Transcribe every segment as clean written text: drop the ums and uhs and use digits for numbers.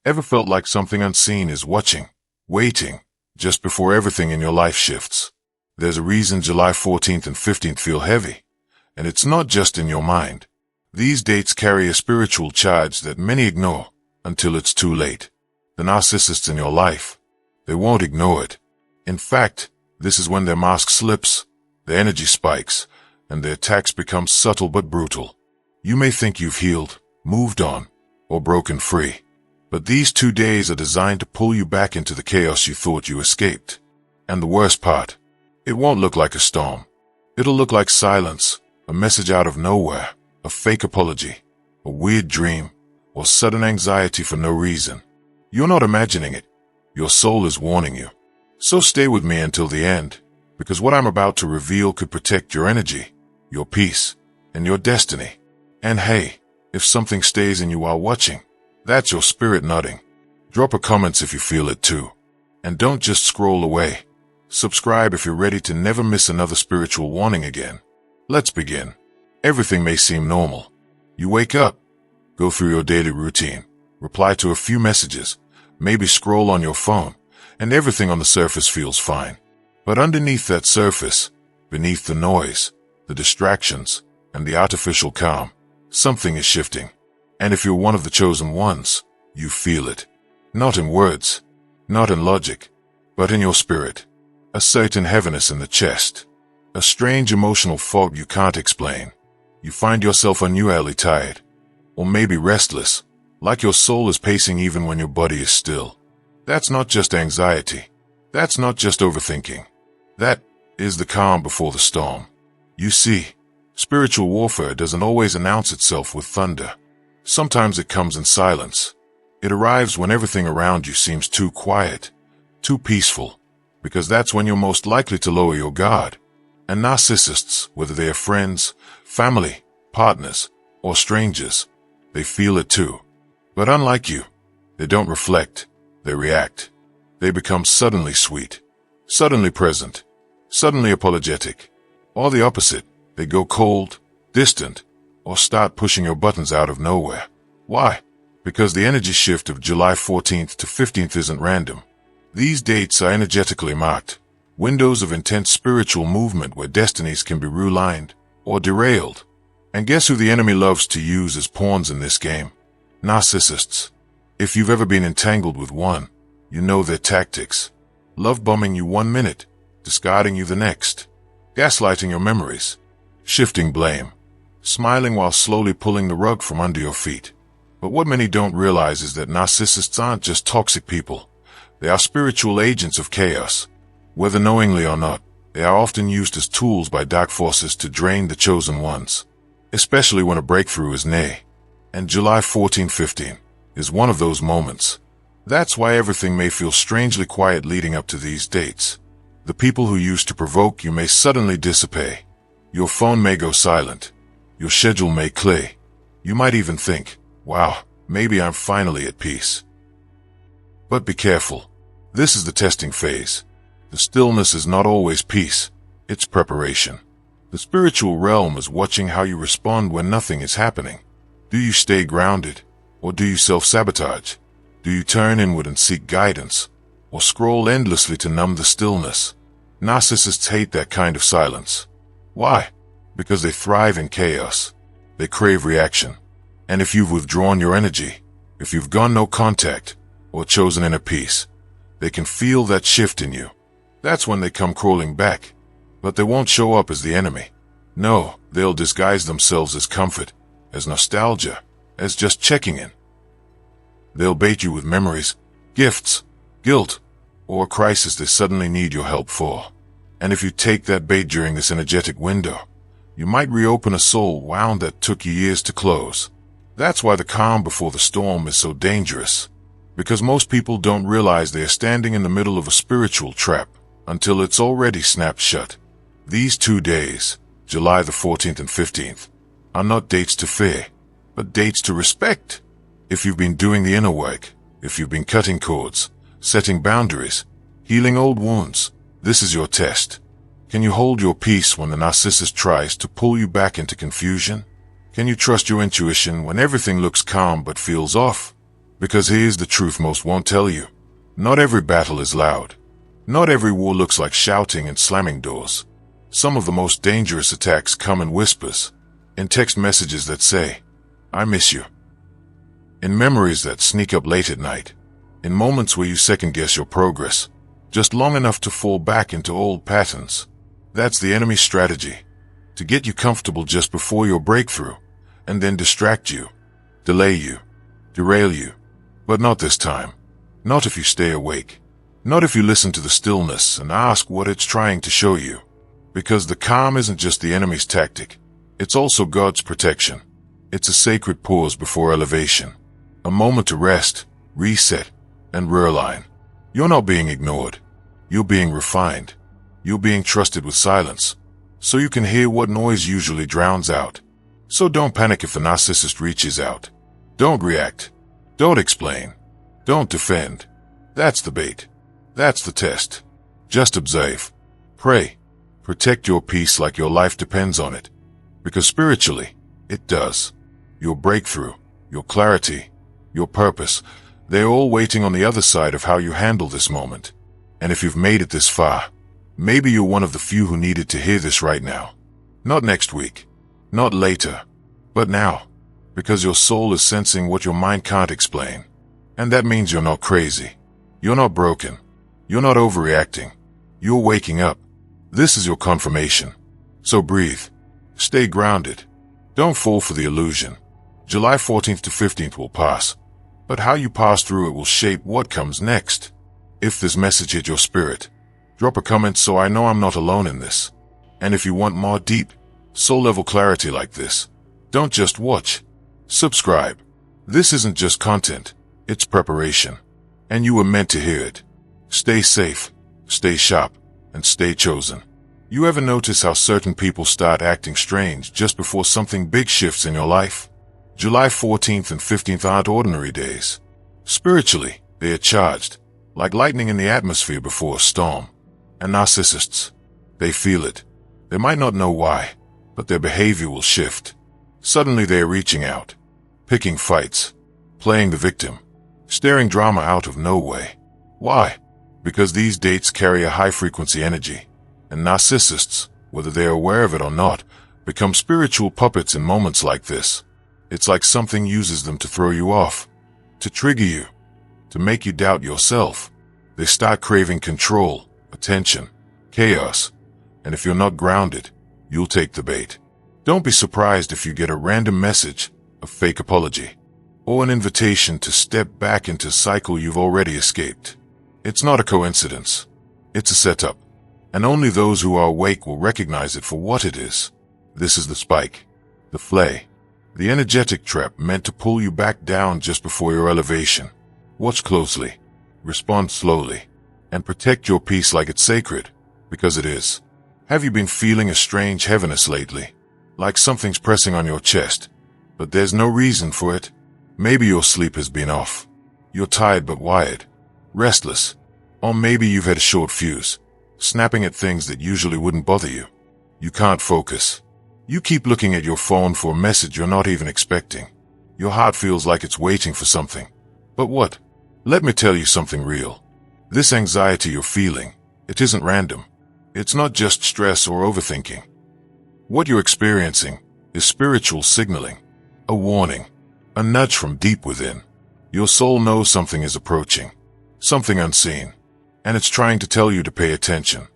Ever felt like something unseen is watching, waiting, just before everything in your life shifts? There's a reason July 14th and 15th feel heavy, and it's not just in your mind. These dates carry a spiritual charge that many ignore until it's too late. The narcissists in your life, they won't ignore it. In fact, this is when their mask slips, their energy spikes, and their attacks become subtle but brutal. You may think you've healed, moved on, or broken free, but these 2 days are designed to pull you back into the chaos you thought you escaped. And the worst part, it won't look like a storm. It'll look like silence, a message out of nowhere, a fake apology, a weird dream, or sudden anxiety for no reason. You're not imagining it. Your soul is warning you. So stay with me until the end, because what I'm about to reveal could protect your energy, your peace, and your destiny. And hey, if something stays in you while watching, that's your spirit nodding. Drop a comment if you feel it too. And don't just scroll away. Subscribe if you're ready to never miss another spiritual warning again. Let's begin. Everything may seem normal. You wake up, go through your daily routine, reply to a few messages, maybe scroll on your phone, and everything on the surface feels fine. But underneath that surface, beneath the noise, the distractions, and the artificial calm, something is shifting. And if you're one of the chosen ones, you feel it. Not in words, not in logic, but in your spirit. A certain heaviness in the chest. A strange emotional fog you can't explain. You find yourself unusually tired, or maybe restless, like your soul is pacing even when your body is still. That's not just anxiety. That's not just overthinking. That is the calm before the storm. You see, spiritual warfare doesn't always announce itself with thunder. Sometimes it comes in silence. It arrives when everything around you seems too quiet, too peaceful, because that's when you're most likely to lower your guard. And narcissists, whether they are friends, family, partners, or strangers, they feel it too. But unlike you, they don't reflect, they react. They become suddenly sweet, suddenly present, suddenly apologetic, or the opposite. They go cold, distant, or start pushing your buttons out of nowhere. Why? Because the energy shift of July 14th to 15th isn't random. These dates are energetically marked, windows of intense spiritual movement where destinies can be realigned or derailed. And guess who the enemy loves to use as pawns in this game? Narcissists. If you've ever been entangled with one, you know their tactics. Love bombing you 1 minute, discarding you the next, gaslighting your memories, shifting blame, smiling while slowly pulling the rug from under your feet. But what many don't realize is that narcissists aren't just toxic people. They are spiritual agents of chaos. Whether knowingly or not, they are often used as tools by dark forces to drain the chosen ones, especially when a breakthrough is near. And July 14-15 is one of those moments. That's why everything may feel strangely quiet leading up to these dates. The people who used to provoke you may suddenly dissipate. Your phone may go silent. Your schedule may clear. You might even think, wow, maybe I'm finally at peace. But be careful. This is the testing phase. The stillness is not always peace. It's preparation. The spiritual realm is watching how you respond when nothing is happening. Do you stay grounded, or do you self-sabotage? Do you turn inward and seek guidance, or scroll endlessly to numb the stillness? Narcissists hate that kind of silence. Why? Because they thrive in chaos. They crave reaction. And if you've withdrawn your energy, if you've gone no contact, or chosen inner peace, they can feel that shift in you. That's when they come crawling back. But they won't show up as the enemy. No, they'll disguise themselves as comfort, as nostalgia, as just checking in. They'll bait you with memories, gifts, guilt, or a crisis they suddenly need your help for. And if you take that bait during this energetic window, you might reopen a soul wound that took you years to close. That's why the calm before the storm is so dangerous. Because most people don't realize they are standing in the middle of a spiritual trap until it's already snapped shut. These 2 days, July the 14th and 15th, are not dates to fear, but dates to respect. If you've been doing the inner work, if you've been cutting cords, setting boundaries, healing old wounds, this is your test. Can you hold your peace when the narcissist tries to pull you back into confusion? Can you trust your intuition when everything looks calm but feels off? Because here's the truth most won't tell you. Not every battle is loud. Not every war looks like shouting and slamming doors. Some of the most dangerous attacks come in whispers, in text messages that say, "I miss you," in memories that sneak up late at night, in moments where you second-guess your progress, just long enough to fall back into old patterns. That's the enemy's strategy, to get you comfortable just before your breakthrough, and then distract you, delay you, derail you. But not this time. Not if you stay awake. Not if you listen to the stillness and ask what it's trying to show you. Because the calm isn't just the enemy's tactic. It's also God's protection. It's a sacred pause before elevation. A moment to rest, reset, and realign. You're not being ignored. You're being refined. You're being trusted with silence, so you can hear what noise usually drowns out. So don't panic if the narcissist reaches out. Don't react. Don't explain. Don't defend. That's the bait. That's the test. Just observe. Pray. Protect your peace like your life depends on it. Because spiritually, it does. Your breakthrough, your clarity, your purpose, they're all waiting on the other side of how you handle this moment. And if you've made it this far, maybe you're one of the few who needed to hear this right now. Not next week. Not later. But now. Because your soul is sensing what your mind can't explain. And that means you're not crazy. You're not broken. You're not overreacting. You're waking up. This is your confirmation. So breathe. Stay grounded. Don't fall for the illusion. July 14th to 15th will pass. But how you pass through it will shape what comes next. If this message hit your spirit, drop a comment so I know I'm not alone in this. And if you want more deep, soul-level clarity like this, don't just watch. Subscribe. This isn't just content, it's preparation. And you were meant to hear it. Stay safe, stay sharp, and stay chosen. You ever notice how certain people start acting strange just before something big shifts in your life? July 14th and 15th aren't ordinary days. Spiritually, they are charged, like lightning in the atmosphere before a storm. And narcissists, they feel it. They might not know why, but their behavior will shift. Suddenly they are reaching out, picking fights, playing the victim, staring drama out of no way. Why? Because these dates carry a high-frequency energy, and narcissists, whether they are aware of it or not, become spiritual puppets in moments like this. It's like something uses them to throw you off, to trigger you, to make you doubt yourself. They start craving control, attention, chaos, and if you're not grounded, you'll take the bait. Don't be surprised if you get a random message, a fake apology, or an invitation to step back into a cycle you've already escaped. It's not a coincidence. It's a setup, and only those who are awake will recognize it for what it is. This is the spike, the flay, the energetic trap meant to pull you back down just before your elevation. Watch closely, respond slowly, and protect your peace like it's sacred, because it is. Have you been feeling a strange heaviness lately? Like something's pressing on your chest, but there's no reason for it? Maybe your sleep has been off. You're tired but wired, restless, or maybe you've had a short fuse, snapping at things that usually wouldn't bother you. You can't focus. You keep looking at your phone for a message you're not even expecting. Your heart feels like it's waiting for something. But what? Let me tell you something real. This anxiety you're feeling, it isn't random. It's not just stress or overthinking. What you're experiencing is spiritual signaling, a warning, a nudge from deep within. Your soul knows something is approaching, something unseen, and it's trying to tell you to pay attention.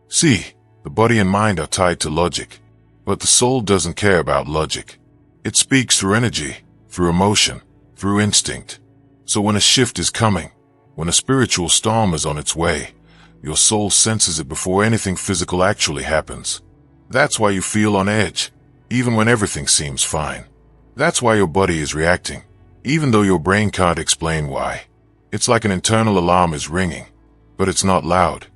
See, the body and mind are tied to logic, but the soul doesn't care about logic. It speaks through energy, through emotion, through instinct. So when a shift is coming, when a spiritual storm is on its way, your soul senses it before anything physical actually happens. That's why you feel on edge, even when everything seems fine. That's why your body is reacting, even though your brain can't explain why. It's like an internal alarm is ringing, but it's not loud.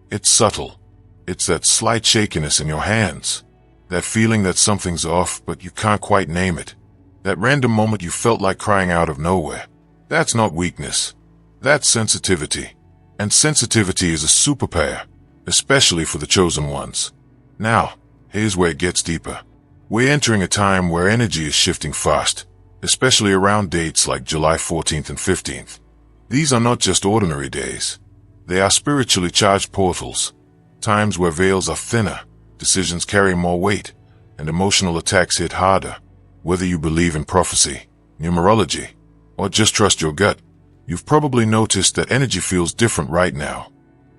It's subtle. It's that slight shakiness in your hands, that feeling that something's off but you can't quite name it, that random moment you felt like crying out of nowhere. That's not weakness. That's sensitivity. And sensitivity is a superpower, especially for the chosen ones. Now, here's where it gets deeper. We're entering a time where energy is shifting fast, especially around dates like July 14th and 15th. These are not just ordinary days. They are spiritually charged portals, times where veils are thinner, decisions carry more weight, and emotional attacks hit harder. Whether you believe in prophecy, numerology, or just trust your gut, you've probably noticed that energy feels different right now.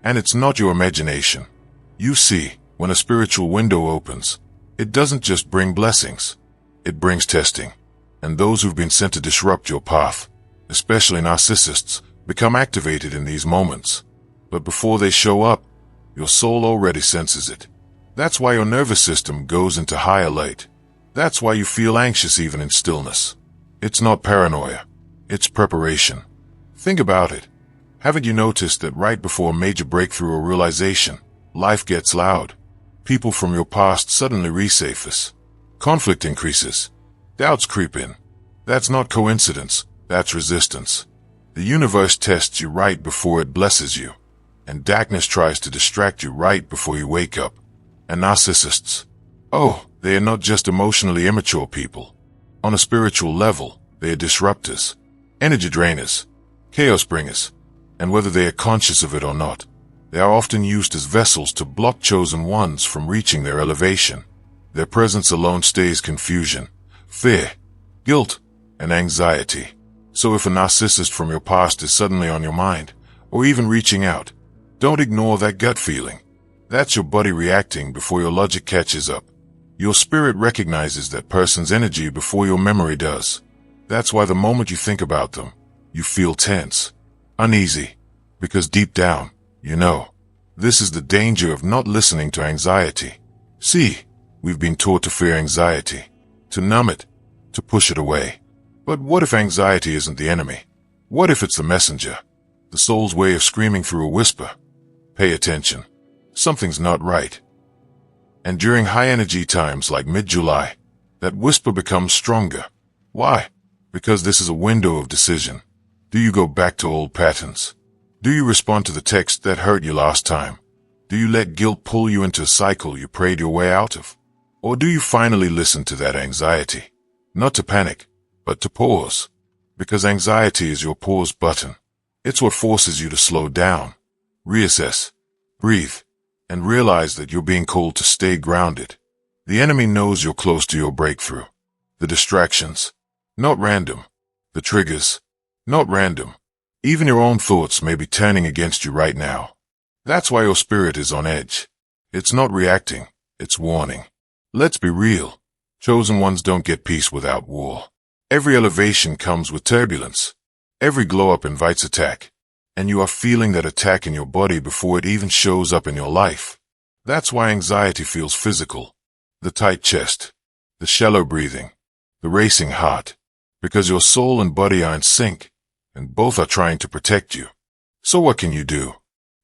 And it's not your imagination. You see, when a spiritual window opens, it doesn't just bring blessings. It brings testing. And those who've been sent to disrupt your path, especially narcissists, become activated in these moments. But before they show up, your soul already senses it. That's why your nervous system goes into high alert. That's why you feel anxious even in stillness. It's not paranoia. It's preparation. Think about it. Haven't you noticed that right before a major breakthrough or realization, life gets loud? People from your past suddenly resurface. Conflict increases. Doubts creep in. That's not coincidence. That's resistance. The universe tests you right before it blesses you. And darkness tries to distract you right before you wake up. And narcissists, oh, they are not just emotionally immature people. On a spiritual level, they are disruptors, energy drainers, chaos bringers, and whether they are conscious of it or not, they are often used as vessels to block chosen ones from reaching their elevation. Their presence alone stays confusion, fear, guilt, and anxiety. So if a narcissist from your past is suddenly on your mind, or even reaching out, don't ignore that gut feeling. That's your body reacting before your logic catches up. Your spirit recognizes that person's energy before your memory does. That's why the moment you think about them, you feel tense, uneasy, because deep down, you know. This is the danger of not listening to anxiety. See, we've been taught to fear anxiety, to numb it, to push it away. But what if anxiety isn't the enemy? What if it's the messenger? The soul's way of screaming through a whisper. Pay attention. Something's not right. And during high-energy times like mid-July, that whisper becomes stronger. Why? Because this is a window of decision. Do you go back to old patterns? Do you respond to the text that hurt you last time? Do you let guilt pull you into a cycle you prayed your way out of? Or do you finally listen to that anxiety? Not to panic, but to pause. Because anxiety is your pause button. It's what forces you to slow down, reassess, breathe, and realize that you're being called to stay grounded. The enemy knows you're close to your breakthrough. The distractions, not random. The triggers, not random. Even your own thoughts may be turning against you right now. That's why your spirit is on edge. It's not reacting, it's warning. Let's be real. Chosen ones don't get peace without war. Every elevation comes with turbulence. Every glow-up invites attack. And you are feeling that attack in your body before it even shows up in your life. That's why anxiety feels physical. The tight chest, the shallow breathing, the racing heart. Because your soul and body are in sync, and both are trying to protect you. So what can you do?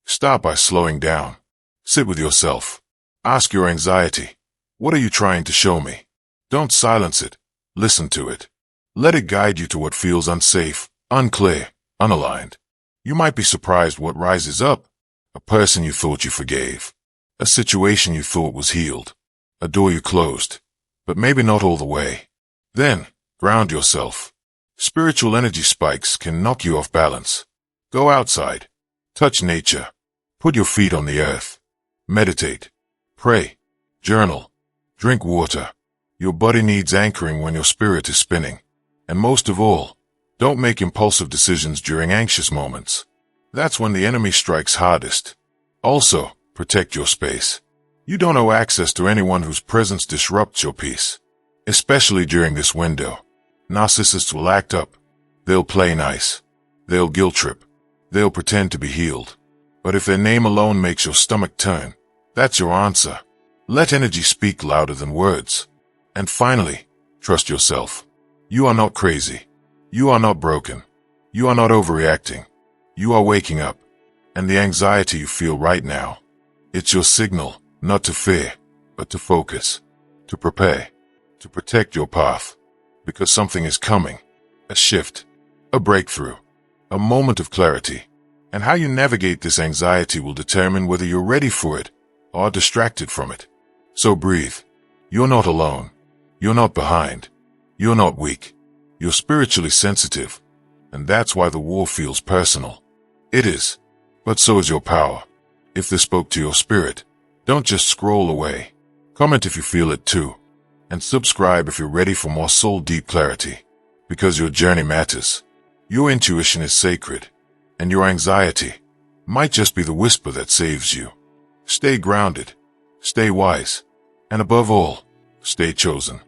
Start by slowing down. Sit with yourself. Ask your anxiety, what are you trying to show me? Don't silence it. Listen to it. Let it guide you to what feels unsafe, unclear, unaligned. You might be surprised what rises up. A person you thought you forgave. A situation you thought was healed. A door you closed. But maybe not all the way. Then, ground yourself. Spiritual energy spikes can knock you off balance. Go outside. Touch nature. Put your feet on the earth. Meditate. Pray. Journal. Drink water. Your body needs anchoring when your spirit is spinning. And most of all, don't make impulsive decisions during anxious moments. That's when the enemy strikes hardest. Also, protect your space. You don't owe access to anyone whose presence disrupts your peace. Especially during this window. Narcissists will act up. They'll play nice. They'll guilt trip. They'll pretend to be healed. But if their name alone makes your stomach turn, that's your answer. Let energy speak louder than words. And finally, trust yourself. You are not crazy. You are not broken. You are not overreacting. You are waking up. And the anxiety you feel right now, it's your signal, not to fear, but to focus, to prepare, to protect your path. Because something is coming. A shift, a breakthrough, a moment of clarity. And how you navigate this anxiety will determine whether you're ready for it or distracted from it. So breathe. You're not alone. You're not behind. You're not weak. You're spiritually sensitive, and that's why the war feels personal. It is, but so is your power. If this spoke to your spirit, don't just scroll away. Comment if you feel it too, and subscribe if you're ready for more soul-deep clarity, because your journey matters. Your intuition is sacred, and your anxiety might just be the whisper that saves you. Stay grounded, stay wise, and above all, stay chosen.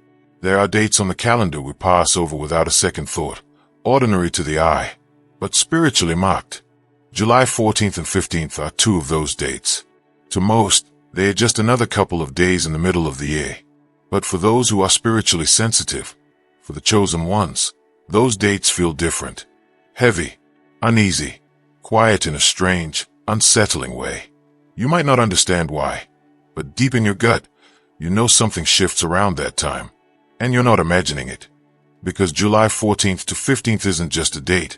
There are dates on the calendar we pass over without a second thought, ordinary to the eye, but spiritually marked. July 14th and 15th are two of those dates. To most, they are just another couple of days in the middle of the year. But for those who are spiritually sensitive, for the chosen ones, those dates feel different. Heavy, uneasy, quiet in a strange, unsettling way. You might not understand why, but deep in your gut, you know something shifts around that time. And you're not imagining it. Because July 14th to 15th isn't just a date.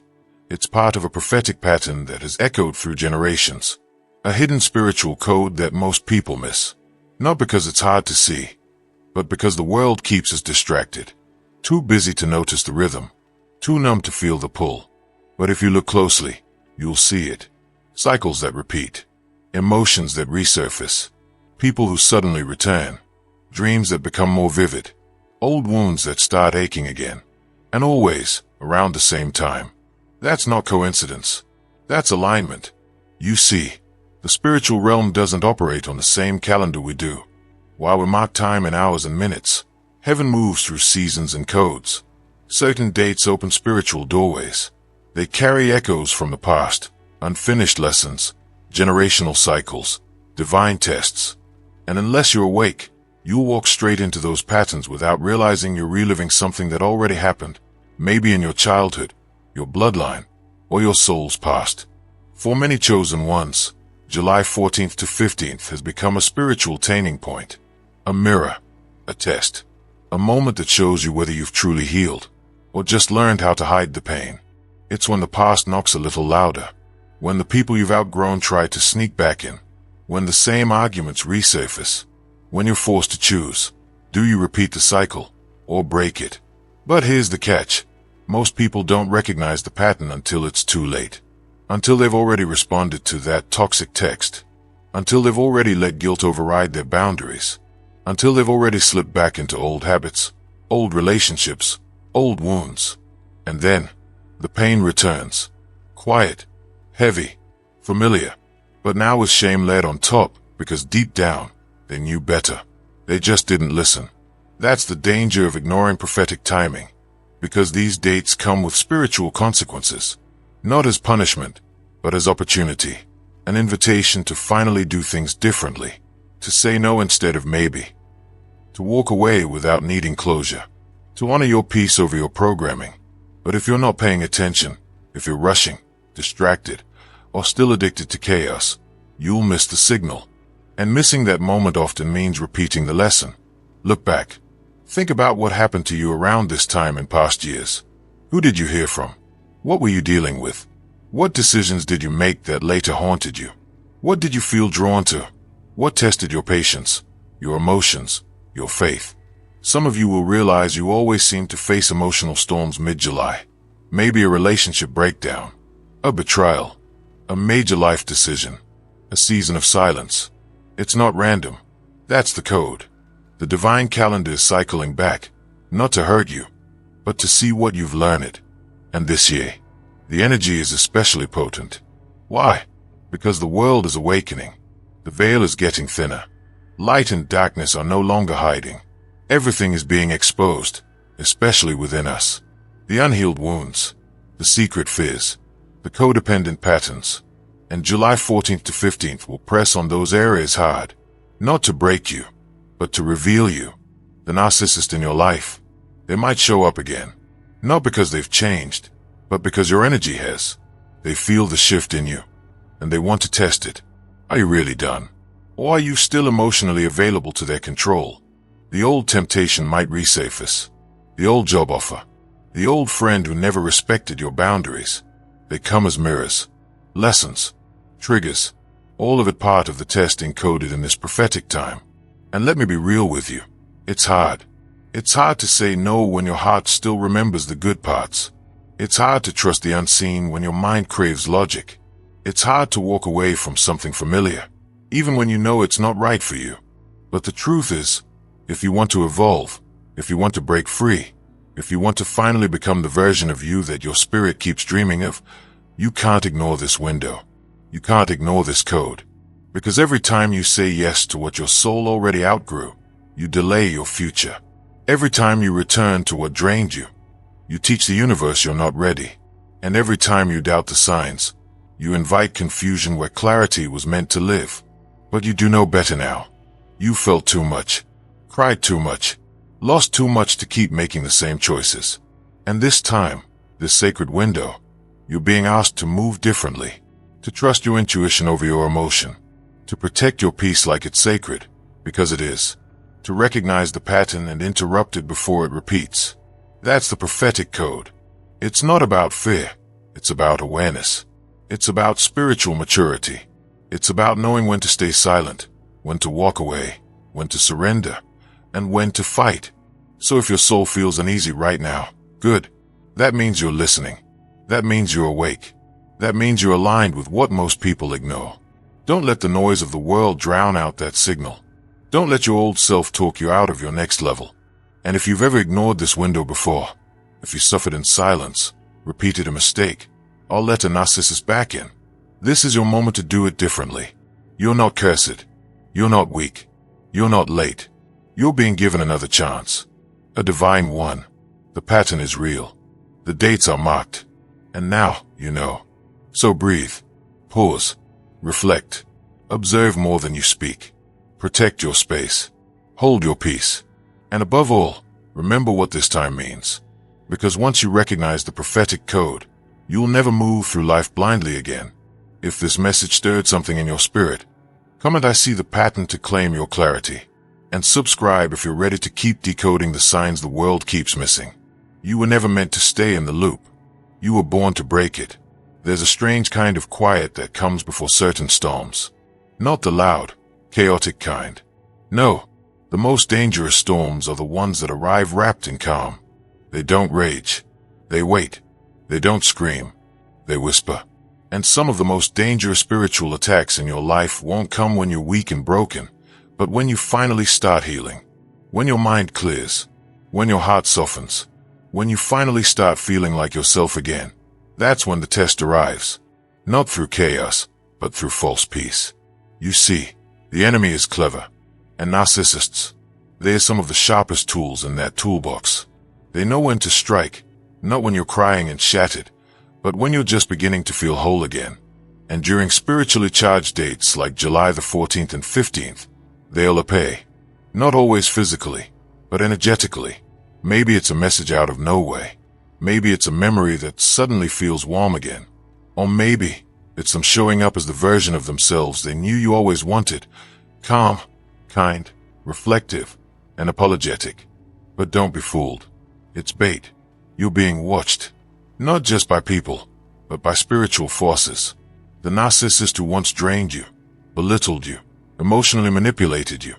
It's part of a prophetic pattern that has echoed through generations. A hidden spiritual code that most people miss. Not because it's hard to see, but because the world keeps us distracted. Too busy to notice the rhythm. Too numb to feel the pull. But if you look closely, you'll see it. Cycles that repeat. Emotions that resurface. People who suddenly return. Dreams that become more vivid. Old wounds that start aching again. And always around the same time. That's not coincidence. That's alignment. You see, the spiritual realm doesn't operate on the same calendar we do. While we mark time in hours and minutes, heaven moves through seasons and codes. Certain dates open spiritual doorways. They carry echoes from the past, unfinished lessons, generational cycles, divine tests. And unless you're awake, you'll walk straight into those patterns without realizing you're reliving something that already happened, maybe in your childhood, your bloodline, or your soul's past. For many chosen ones, July 14th to 15th has become a spiritual turning point, a mirror, a test, a moment that shows you whether you've truly healed, or just learned how to hide the pain. It's when the past knocks a little louder, when the people you've outgrown try to sneak back in, when the same arguments resurface, when you're forced to choose. Do you repeat the cycle, or break it? But here's the catch. Most people don't recognize the pattern until it's too late. Until they've already responded to that toxic text. Until they've already let guilt override their boundaries. Until they've already slipped back into old habits, old relationships, old wounds. And then, the pain returns. Quiet, heavy, familiar. But now with shame laid on top, because deep down, they knew better. They just didn't listen. That's the danger of ignoring prophetic timing. Because these dates come with spiritual consequences. Not as punishment, but as opportunity. An invitation to finally do things differently. To say no instead of maybe. To walk away without needing closure. To honor your peace over your programming. But if you're not paying attention, if you're rushing, distracted, or still addicted to chaos, you'll miss the signal. And missing that moment often means repeating the lesson. Look back. Think about what happened to you around this time in past years. Who did you hear from? What were you dealing with? What decisions did you make that later haunted you? What did you feel drawn to? What tested your patience, your emotions, your faith? Some of you will realize you always seem to face emotional storms mid-July. Maybe a relationship breakdown, a betrayal, a major life decision, a season of silence. It's not random. That's the code. The divine calendar is cycling back, not to hurt you, but to see what you've learned. And this year, the energy is especially potent. Why? Because the world is awakening. The veil is getting thinner. Light and darkness are no longer hiding. Everything is being exposed, especially within us. The unhealed wounds, the secret fears, the codependent patterns. And July 14th to 15th will press on those areas hard. Not to break you, but to reveal you. The narcissist in your life. They might show up again. Not because they've changed, but because your energy has. They feel the shift in you, and they want to test it. Are you really done? Or are you still emotionally available to their control? The old temptation might resurface. The old job offer. The old friend who never respected your boundaries. They come as mirrors. Lessons. Triggers. All of it part of the test encoded in this prophetic time. And let me be real with you. It's hard. It's hard to say no when your heart still remembers the good parts. It's hard to trust the unseen when your mind craves logic. It's hard to walk away from something familiar, even when you know it's not right for you. But the truth is, if you want to evolve, if you want to break free, if you want to finally become the version of you that your spirit keeps dreaming of, you can't ignore this window. You can't ignore this code. Because every time you say yes to what your soul already outgrew, you delay your future. Every time you return to what drained you, you teach the universe you're not ready. And every time you doubt the signs, you invite confusion where clarity was meant to live. But you do know better now. You felt too much, cried too much, lost too much to keep making the same choices. And this time, this sacred window, you're being asked to move differently, to trust your intuition over your emotion, to protect your peace like it's sacred, because it is, to recognize the pattern and interrupt it before it repeats. That's the prophetic code. It's not about fear. It's about awareness. It's about spiritual maturity. It's about knowing when to stay silent, when to walk away, when to surrender, and when to fight. So if your soul feels uneasy right now, good. That means you're listening. That means you're awake. That means you're aligned with what most people ignore. Don't let the noise of the world drown out that signal. Don't let your old self talk you out of your next level. And if you've ever ignored this window before, if you suffered in silence, repeated a mistake, or let a narcissist back in, this is your moment to do it differently. You're not cursed. You're not weak. You're not late. You're being given another chance. A divine one. The pattern is real. The dates are marked. And now, you know. So breathe. Pause. Reflect. Observe more than you speak. Protect your space. Hold your peace. And above all, remember what this time means. Because once you recognize the prophetic code, you'll never move through life blindly again. If this message stirred something in your spirit, comment "I see the pattern" to claim your clarity. And subscribe if you're ready to keep decoding the signs the world keeps missing. You were never meant to stay in the loop. You were born to break it. There's a strange kind of quiet that comes before certain storms. Not the loud, chaotic kind. No, the most dangerous storms are the ones that arrive wrapped in calm. They don't rage. They wait. They don't scream. They whisper. And some of the most dangerous spiritual attacks in your life won't come when you're weak and broken, but when you finally start healing. When your mind clears. When your heart softens. When you finally start feeling like yourself again. That's when the test arrives. Not through chaos, but through false peace. You see, the enemy is clever. And narcissists, they are some of the sharpest tools in that toolbox. They know when to strike, not when you're crying and shattered, but when you're just beginning to feel whole again. And during spiritually charged dates like July the 14th and 15th, they'll appear. Not always physically, but energetically. Maybe it's a message out of nowhere. Maybe it's a memory that suddenly feels warm again. Or maybe it's them showing up as the version of themselves they knew you always wanted. Calm, kind, reflective, and apologetic. But don't be fooled. It's bait. You're being watched. Not just by people, but by spiritual forces. The narcissist who once drained you, belittled you, emotionally manipulated you.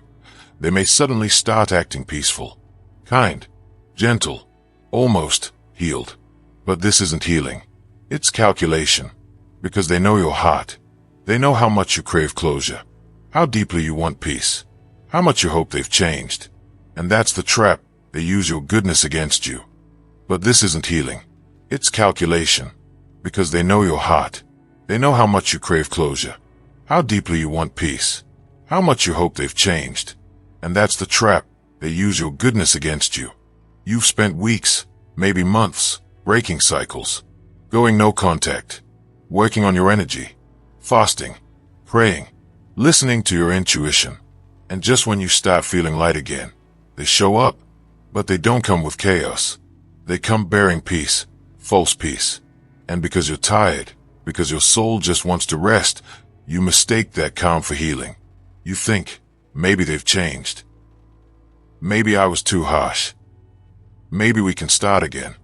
They may suddenly start acting peaceful, kind, gentle, almost healed. But this isn't healing. It's calculation. Because they know your heart. They know how much you crave closure, how deeply you want peace, how much you hope they've changed. And that's the trap. They use your goodness against you. But this isn't healing. It's calculation. Because they know your heart. They know how much you crave closure, how deeply you want peace, how much you hope they've changed. And that's the trap. They use your goodness against you. You've spent weeks, maybe months, breaking cycles, going no contact, working on your energy, fasting, praying, listening to your intuition. And just when you start feeling light again, they show up. But they don't come with chaos. They come bearing peace, false peace. And because you're tired, because your soul just wants to rest, you mistake that calm for healing. You think, maybe they've changed. Maybe I was too harsh. Maybe we can start again.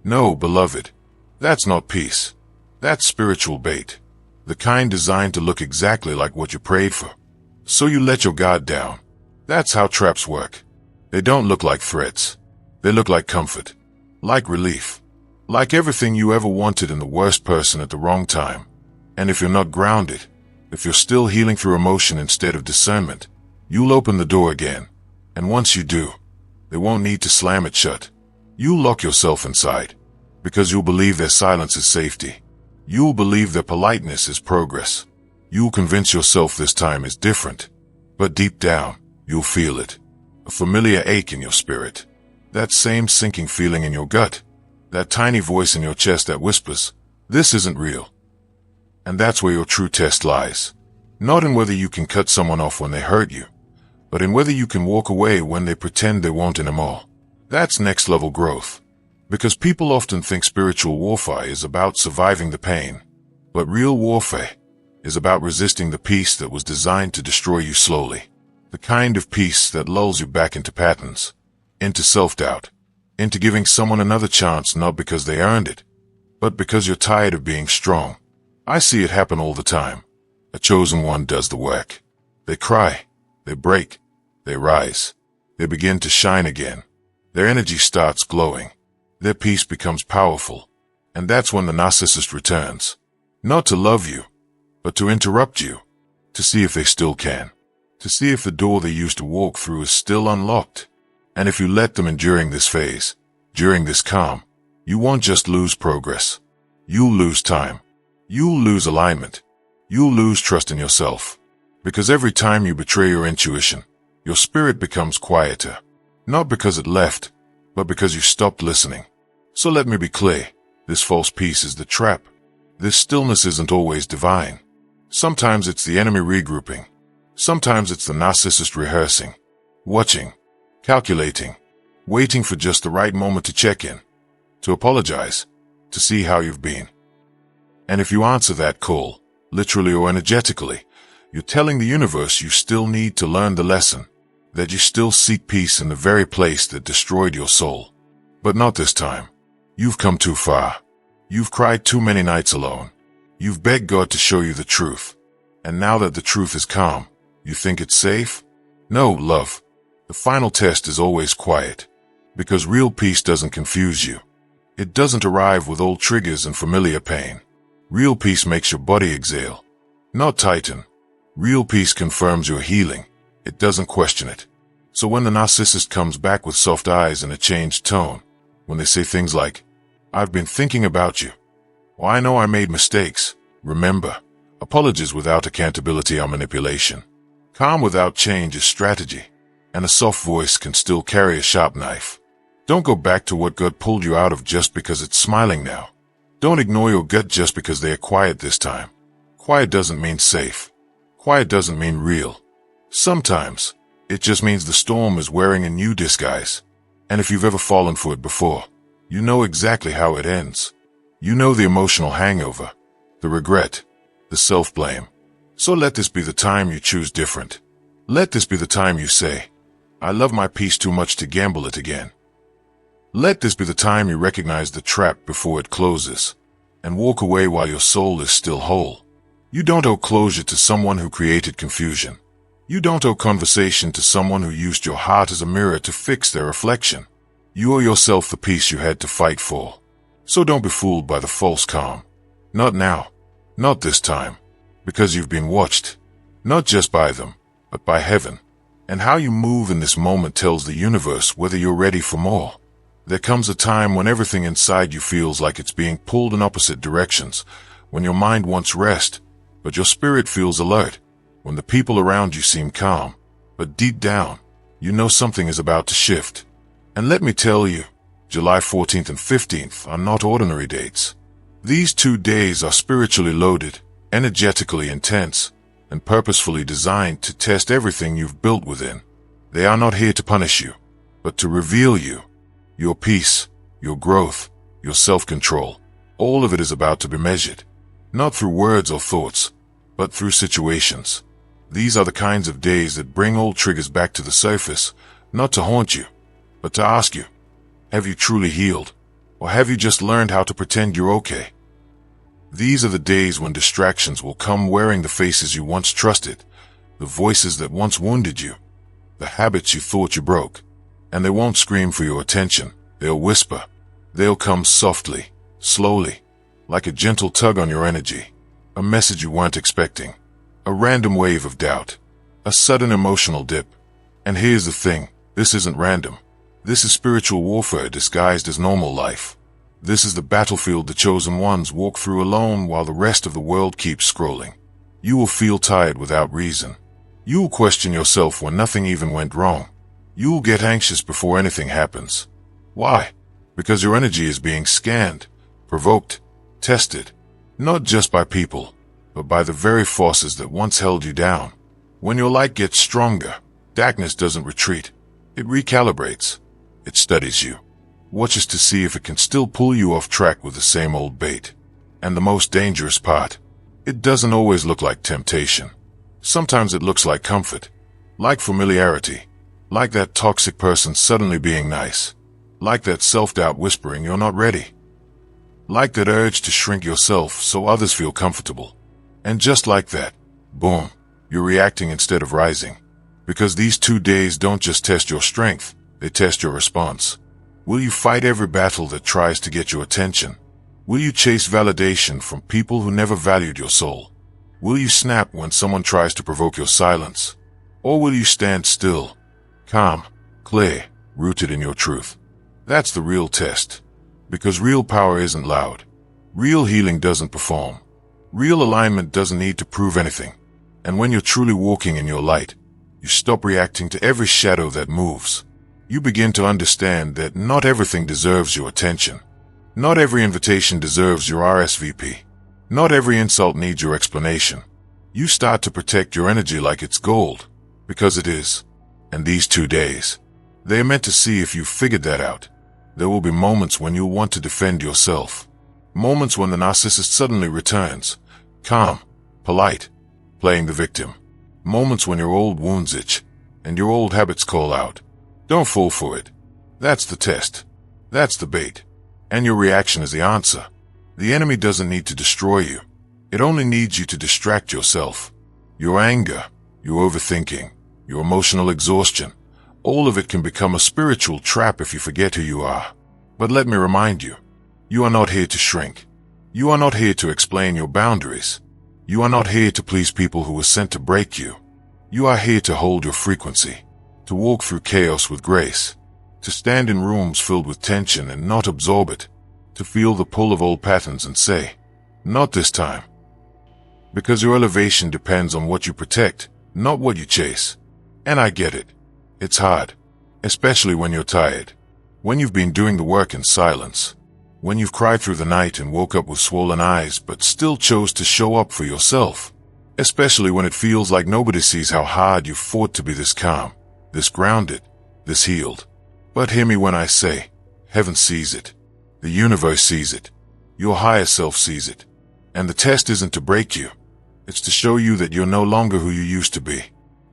No, beloved, that's not peace. That's spiritual bait. The kind designed to look exactly like what you prayed for. So you let your guard down. That's how traps work. They don't look like threats. They look like comfort, like relief, like everything you ever wanted in the worst person at the wrong time. And if you're not grounded, if you're still healing through emotion instead of discernment, you'll open the door again. And once you do, they won't need to slam it shut. You'll lock yourself inside, because you'll believe their silence is safety. You'll believe their politeness is progress. You'll convince yourself this time is different. But deep down, you'll feel it. A familiar ache in your spirit. That same sinking feeling in your gut. That tiny voice in your chest that whispers, "This isn't real." And that's where your true test lies. Not in whether you can cut someone off when they hurt you, but in whether you can walk away when they pretend they won't anymore. That's next level growth. Because people often think spiritual warfare is about surviving the pain. But real warfare is about resisting the peace that was designed to destroy you slowly. The kind of peace that lulls you back into patterns, into self-doubt, into giving someone another chance not because they earned it, but because you're tired of being strong. I see it happen all the time. A chosen one does the work. They cry, they break, they rise, they begin to shine again. Their energy starts glowing. Their peace becomes powerful. And that's when the narcissist returns. Not to love you, but to interrupt you, to see if they still can, to see if the door they used to walk through is still unlocked. And if you let them in during this phase, during this calm, you won't just lose progress. You'll lose time. You'll lose alignment. You'll lose trust in yourself. Because every time you betray your intuition, your spirit becomes quieter. Not because it left, but because you stopped listening. So let me be clear, this false peace is the trap. This stillness isn't always divine. Sometimes it's the enemy regrouping. Sometimes it's the narcissist rehearsing, watching, calculating, waiting for just the right moment to check in, to apologize, to see how you've been. And if you answer that call, literally or energetically, you're telling the universe you still need to learn the lesson, that you still seek peace in the very place that destroyed your soul. But not this time. You've come too far. You've cried too many nights alone. You've begged God to show you the truth. And now that the truth is calm, you think it's safe? No, love. The final test is always quiet. Because real peace doesn't confuse you. It doesn't arrive with old triggers and familiar pain. Real peace makes your body exhale, not tighten. Real peace confirms your healing. It doesn't question it. So when the narcissist comes back with soft eyes and a changed tone, when they say things like, "I've been thinking about you," or "I know I made mistakes," remember, apologies without accountability are manipulation. Calm without change is strategy. And a soft voice can still carry a sharp knife. Don't go back to what God pulled you out of just because it's smiling now. Don't ignore your gut just because they are quiet this time. Quiet doesn't mean safe. Quiet doesn't mean real. Sometimes, it just means the storm is wearing a new disguise. And if you've ever fallen for it before, you know exactly how it ends. You know the emotional hangover, the regret, the self-blame. So let this be the time you choose different. Let this be the time you say, "I love my peace too much to gamble it again." Let this be the time you recognize the trap before it closes, and walk away while your soul is still whole. You don't owe closure to someone who created confusion. You don't owe conversation to someone who used your heart as a mirror to fix their reflection. You owe yourself the peace you had to fight for. So don't be fooled by the false calm. Not now. Not this time. Because you've been watched. Not just by them, but by heaven. And how you move in this moment tells the universe whether you're ready for more. There comes a time when everything inside you feels like it's being pulled in opposite directions, when your mind wants rest, but your spirit feels alert, when the people around you seem calm, but deep down, you know something is about to shift. And let me tell you, July 14th and 15th are not ordinary dates. These 2 days are spiritually loaded, energetically intense, and purposefully designed to test everything you've built within. They are not here to punish you, but to reveal you. Your peace, your growth, your self-control, all of it is about to be measured. Not through words or thoughts, but through situations. These are the kinds of days that bring old triggers back to the surface, not to haunt you, but to ask you, have you truly healed? Or have you just learned how to pretend you're okay? These are the days when distractions will come wearing the faces you once trusted, the voices that once wounded you, the habits you thought you broke, And they won't scream for your attention. They'll whisper. They'll come softly, slowly, like a gentle tug on your energy. A message you weren't expecting. A random wave of doubt. A sudden emotional dip. And here's the thing, this isn't random. This is spiritual warfare disguised as normal life. This is the battlefield the chosen ones walk through alone while the rest of the world keeps scrolling. You will feel tired without reason. You will question yourself when nothing even went wrong. You will get anxious before anything happens. Why? Because your energy is being scanned, provoked, tested, not just by people, but by the very forces that once held you down. When your light gets stronger, darkness doesn't retreat. It recalibrates. It studies you. Watches to see if it can still pull you off track with the same old bait. And the most dangerous part, it doesn't always look like temptation. Sometimes it looks like comfort, like familiarity, like that toxic person suddenly being nice, like that self-doubt whispering you're not ready, like that urge to shrink yourself so others feel comfortable. And just like that, boom, you're reacting instead of rising. Because these 2 days don't just test your strength, they test your response. Will you fight every battle that tries to get your attention? Will you chase validation from people who never valued your soul? Will you snap when someone tries to provoke your silence? Or will you stand still, calm, clear, rooted in your truth? That's the real test. Because real power isn't loud. Real healing doesn't perform. Real alignment doesn't need to prove anything. And when you're truly walking in your light, you stop reacting to every shadow that moves. You begin to understand that not everything deserves your attention. Not every invitation deserves your RSVP. Not every insult needs your explanation. You start to protect your energy like it's gold, because it is. And these 2 days, they are meant to see if you've figured that out. There will be moments when you'll want to defend yourself. Moments when the narcissist suddenly returns, calm, polite, playing the victim. Moments when your old wounds itch, and your old habits call out. Don't fall for it. That's the test. That's the bait. And your reaction is the answer. The enemy doesn't need to destroy you. It only needs you to distract yourself. Your anger, your overthinking, your emotional exhaustion, all of it can become a spiritual trap if you forget who you are. But let me remind you, you are not here to shrink. You are not here to explain your boundaries. You are not here to please people who were sent to break you. You are here to hold your frequency, to walk through chaos with grace, to stand in rooms filled with tension and not absorb it, to feel the pull of old patterns and say, not this time. Because your elevation depends on what you protect, not what you chase. And I get it. It's hard, especially when you're tired, when you've been doing the work in silence, when you've cried through the night and woke up with swollen eyes but still chose to show up for yourself, especially when it feels like nobody sees how hard you've fought to be this calm, this grounded, this healed. But hear me when I say, heaven sees it. The universe sees it. Your higher self sees it. And the test isn't to break you. It's to show you that you're no longer who you used to be.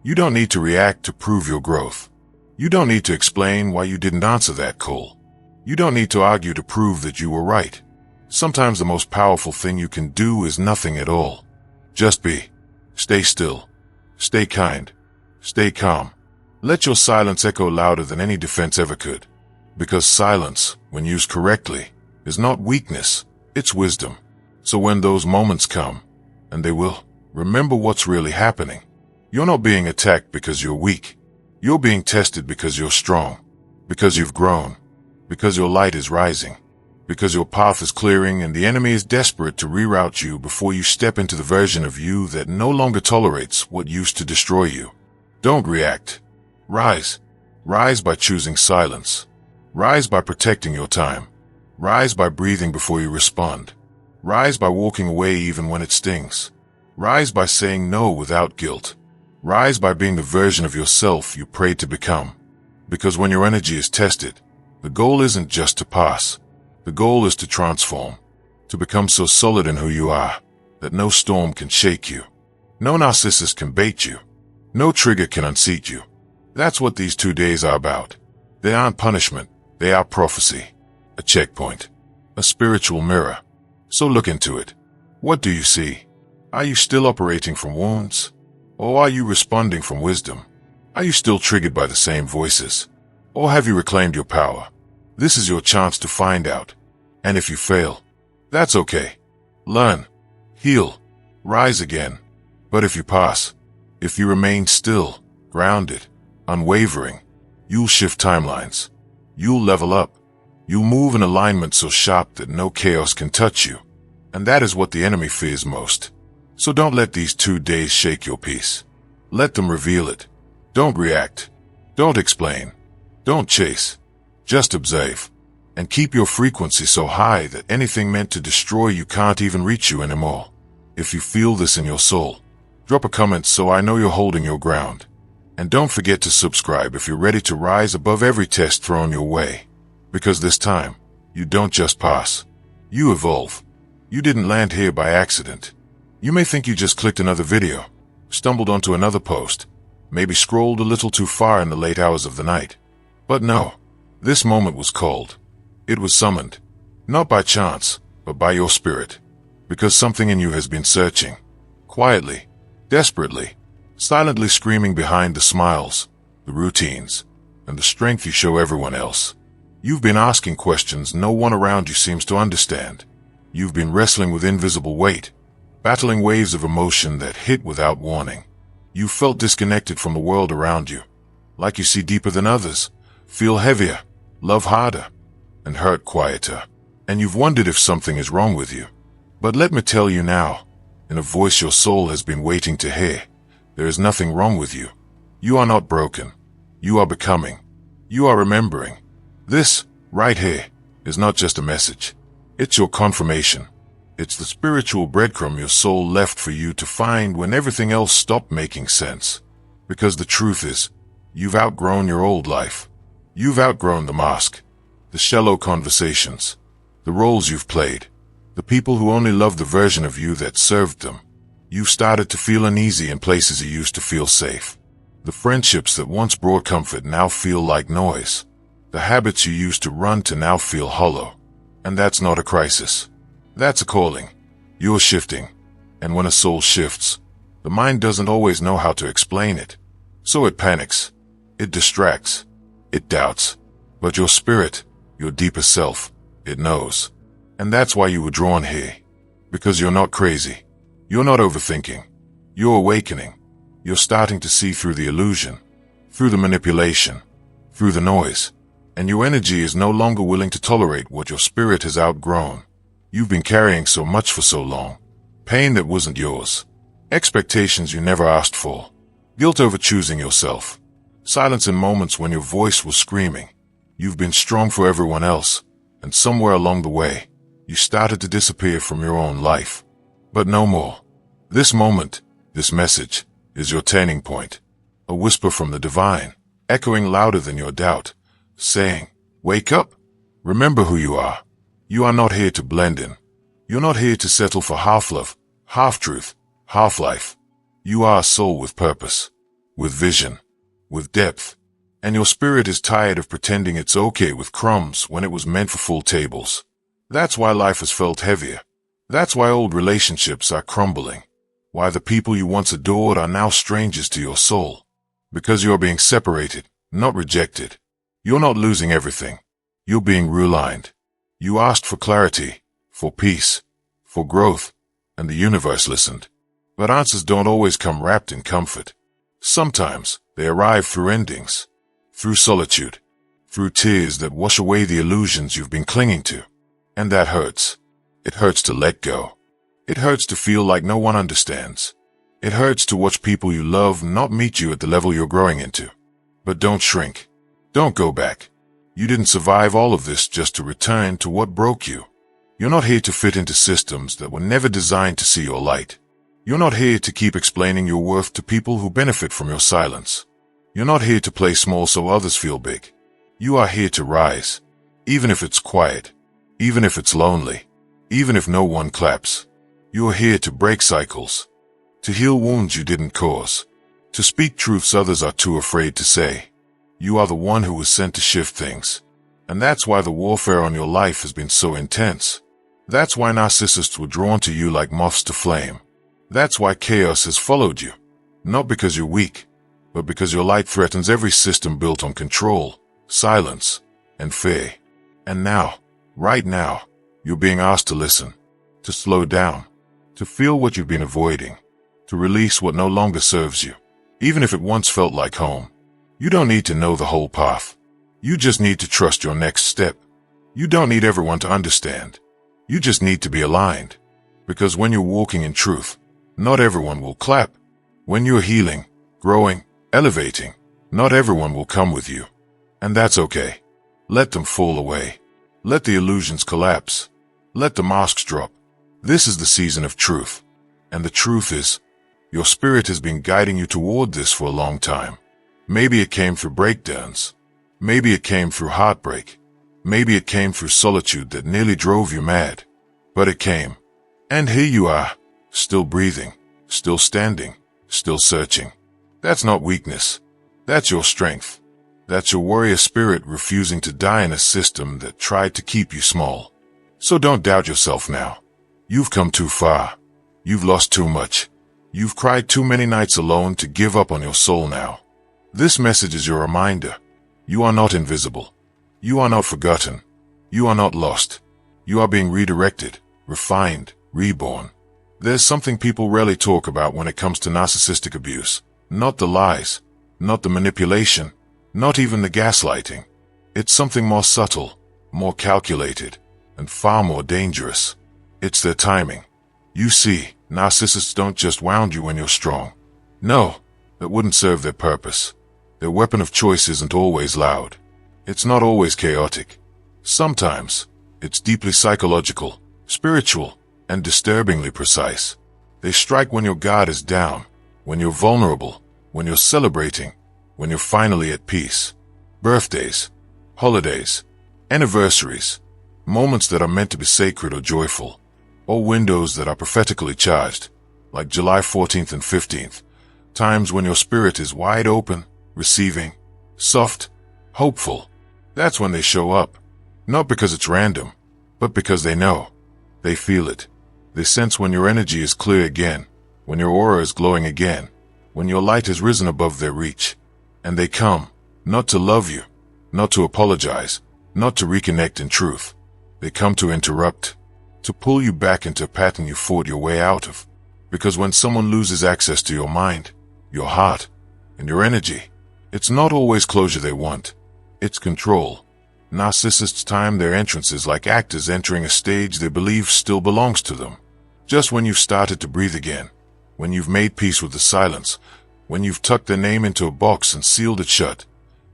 You don't need to react to prove your growth. You don't need to explain why you didn't answer that call. You don't need to argue to prove that you were right. Sometimes the most powerful thing you can do is nothing at all. Just be. Stay still. Stay kind. Stay calm. Let your silence echo louder than any defense ever could. Because silence, when used correctly, is not weakness, it's wisdom. So when those moments come, and they will, remember what's really happening. You're not being attacked because you're weak. You're being tested because you're strong. Because you've grown. Because your light is rising. Because your path is clearing and the enemy is desperate to reroute you before you step into the version of you that no longer tolerates what used to destroy you. Don't react. Rise. Rise by choosing silence. Rise by protecting your time. Rise by breathing before you respond. Rise by walking away even when it stings. Rise by saying no without guilt. Rise by being the version of yourself you prayed to become. Because when your energy is tested, the goal isn't just to pass. The goal is to transform. To become so solid in who you are that no storm can shake you. No narcissist can bait you. No trigger can unseat you. That's what these 2 days are about. They aren't punishment. They are prophecy. A checkpoint. A spiritual mirror. So look into it. What do you see? Are you still operating from wounds? Or are you responding from wisdom? Are you still triggered by the same voices? Or have you reclaimed your power? This is your chance to find out. And if you fail, that's okay. Learn, heal, rise again. But if you pass, if you remain still, grounded, unwavering, you'll shift timelines. You'll level up. You'll move in alignment so sharp that no chaos can touch you. And that is what the enemy fears most. So don't let these 2 days shake your peace. Let them reveal it. Don't react. Don't explain. Don't chase. Just observe. And keep your frequency so high that anything meant to destroy you can't even reach you anymore. If you feel this in your soul, drop a comment so I know you're holding your ground. And don't forget to subscribe if you're ready to rise above every test thrown your way. Because this time, you don't just pass. You evolve. You didn't land here by accident. You may think you just clicked another video, stumbled onto another post, maybe scrolled a little too far in the late hours of the night. But no, this moment was called. It was summoned. Not by chance, but by your spirit. Because something in you has been searching. Quietly, desperately, silently screaming behind the smiles, the routines, and the strength you show everyone else. You've been asking questions no one around you seems to understand. You've been wrestling with invisible weight, battling waves of emotion that hit without warning. You felt disconnected from the world around you, like you see deeper than others, feel heavier, love harder, and hurt quieter. And you've wondered if something is wrong with you. But let me tell you now, in a voice your soul has been waiting to hear, there is nothing wrong with you. You are not broken. You are becoming. You are remembering. This, right here, is not just a message. It's your confirmation. It's the spiritual breadcrumb your soul left for you to find when everything else stopped making sense. Because the truth is, you've outgrown your old life. You've outgrown the mask, the shallow conversations, the roles you've played, the people who only loved the version of you that served them. You've started to feel uneasy in places you used to feel safe. The friendships that once brought comfort now feel like noise. The habits you used to run to now feel hollow. And that's not a crisis. That's a calling. You're shifting. And when a soul shifts, the mind doesn't always know how to explain it. So it panics. It distracts. It doubts. But your spirit, your deeper self, it knows. And that's why you were drawn here. Because you're not crazy. You're not overthinking. You're awakening. You're starting to see through the illusion, through the manipulation, through the noise. And your energy is no longer willing to tolerate what your spirit has outgrown. You've been carrying so much for so long. Pain that wasn't yours. Expectations you never asked for. Guilt over choosing yourself. Silence in moments when your voice was screaming. You've been strong for everyone else, and somewhere along the way, you started to disappear from your own life. But no more. This moment, this message, is your turning point. A whisper from the divine, echoing louder than your doubt, saying, wake up. Remember who you are. You are not here to blend in. You're not here to settle for half love, half truth, half life. You are a soul with purpose, with vision, with depth. And your spirit is tired of pretending it's okay with crumbs when it was meant for full tables. That's why life has felt heavier. That's why old relationships are crumbling. Why the people you once adored are now strangers to your soul. Because you're being separated, not rejected. You're not losing everything. You're being realigned. You asked for clarity, for peace, for growth, and the universe listened. But answers don't always come wrapped in comfort. Sometimes they arrive through endings, through solitude, through tears that wash away the illusions you've been clinging to. And that hurts. It hurts to let go. It hurts to feel like no one understands. It hurts to watch people you love not meet you at the level you're growing into. But don't shrink. Don't go back. You didn't survive all of this just to return to what broke you. You're not here to fit into systems that were never designed to see your light. You're not here to keep explaining your worth to people who benefit from your silence. You're not here to play small so others feel big. You are here to rise, even if it's quiet, even if it's lonely, even if no one claps. You're here to break cycles, to heal wounds you didn't cause, to speak truths others are too afraid to say. You are the one who was sent to shift things. And that's why the warfare on your life has been so intense. That's why narcissists were drawn to you like moths to flame. That's why chaos has followed you. Not because you're weak, but because your light threatens every system built on control, silence, and fear. And now, right now, you're being asked to listen, to slow down, to feel what you've been avoiding, to release what no longer serves you, even if it once felt like home. You don't need to know the whole path. You just need to trust your next step. You don't need everyone to understand. You just need to be aligned. Because when you're walking in truth, not everyone will clap. When you're healing, growing, elevating, not everyone will come with you. And that's okay. Let them fall away. Let the illusions collapse. Let the masks drop. This is the season of truth. And the truth is, your spirit has been guiding you toward this for a long time. Maybe it came through breakdowns. Maybe it came through heartbreak. Maybe it came through solitude that nearly drove you mad. But it came. And here you are, still breathing, still standing, still searching. That's not weakness. That's your strength. That's your warrior spirit refusing to die in a system that tried to keep you small. So don't doubt yourself now. You've come too far. You've lost too much. You've cried too many nights alone to give up on your soul now. This message is your reminder. You are not invisible. You are not forgotten. You are not lost. You are being redirected, refined, reborn. There's something people rarely talk about when it comes to narcissistic abuse. Not the lies, not the manipulation, not even the gaslighting. It's something more subtle, more calculated, and far more dangerous. It's their timing. You see, narcissists don't just wound you when you're strong. No, that wouldn't serve their purpose. Their weapon of choice isn't always loud. It's not always chaotic. Sometimes, it's deeply psychological, spiritual, and disturbingly precise. They strike when your guard is down, when you're vulnerable, when you're celebrating, when you're finally at peace. Birthdays, holidays, anniversaries, moments that are meant to be sacred or joyful, or windows that are prophetically charged, like July 14th and 15th, times when your spirit is wide open, receiving, soft, hopeful. That's when they show up. Not because it's random, but because they know. They feel it. They sense when your energy is clear again, when your aura is glowing again, when your light has risen above their reach. And they come, not to love you, not to apologize, not to reconnect in truth. They come to interrupt, to pull you back into a pattern you fought your way out of. Because when someone loses access to your mind, your heart, and your energy, it's not always closure they want. It's control. Narcissists time their entrances like actors entering a stage they believe still belongs to them. Just when you've started to breathe again, when you've made peace with the silence, when you've tucked their name into a box and sealed it shut,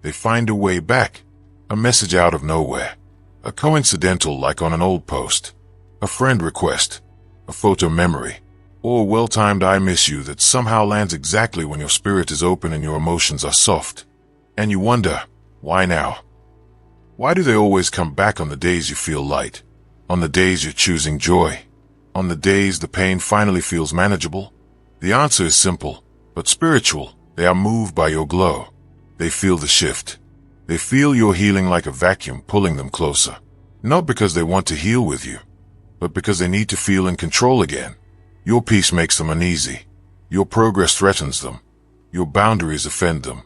they find a way back, a message out of nowhere, a coincidental like on an old post, a friend request, a photo memory, or a well-timed I miss you that somehow lands exactly when your spirit is open and your emotions are soft. And you wonder, why now? Why do they always come back on the days you feel light? On the days you're choosing joy? On the days the pain finally feels manageable? The answer is simple, but spiritual. They are moved by your glow. They feel the shift. They feel your healing like a vacuum pulling them closer. Not because they want to heal with you, but because they need to feel in control again. Your peace makes them uneasy. Your progress threatens them. Your boundaries offend them.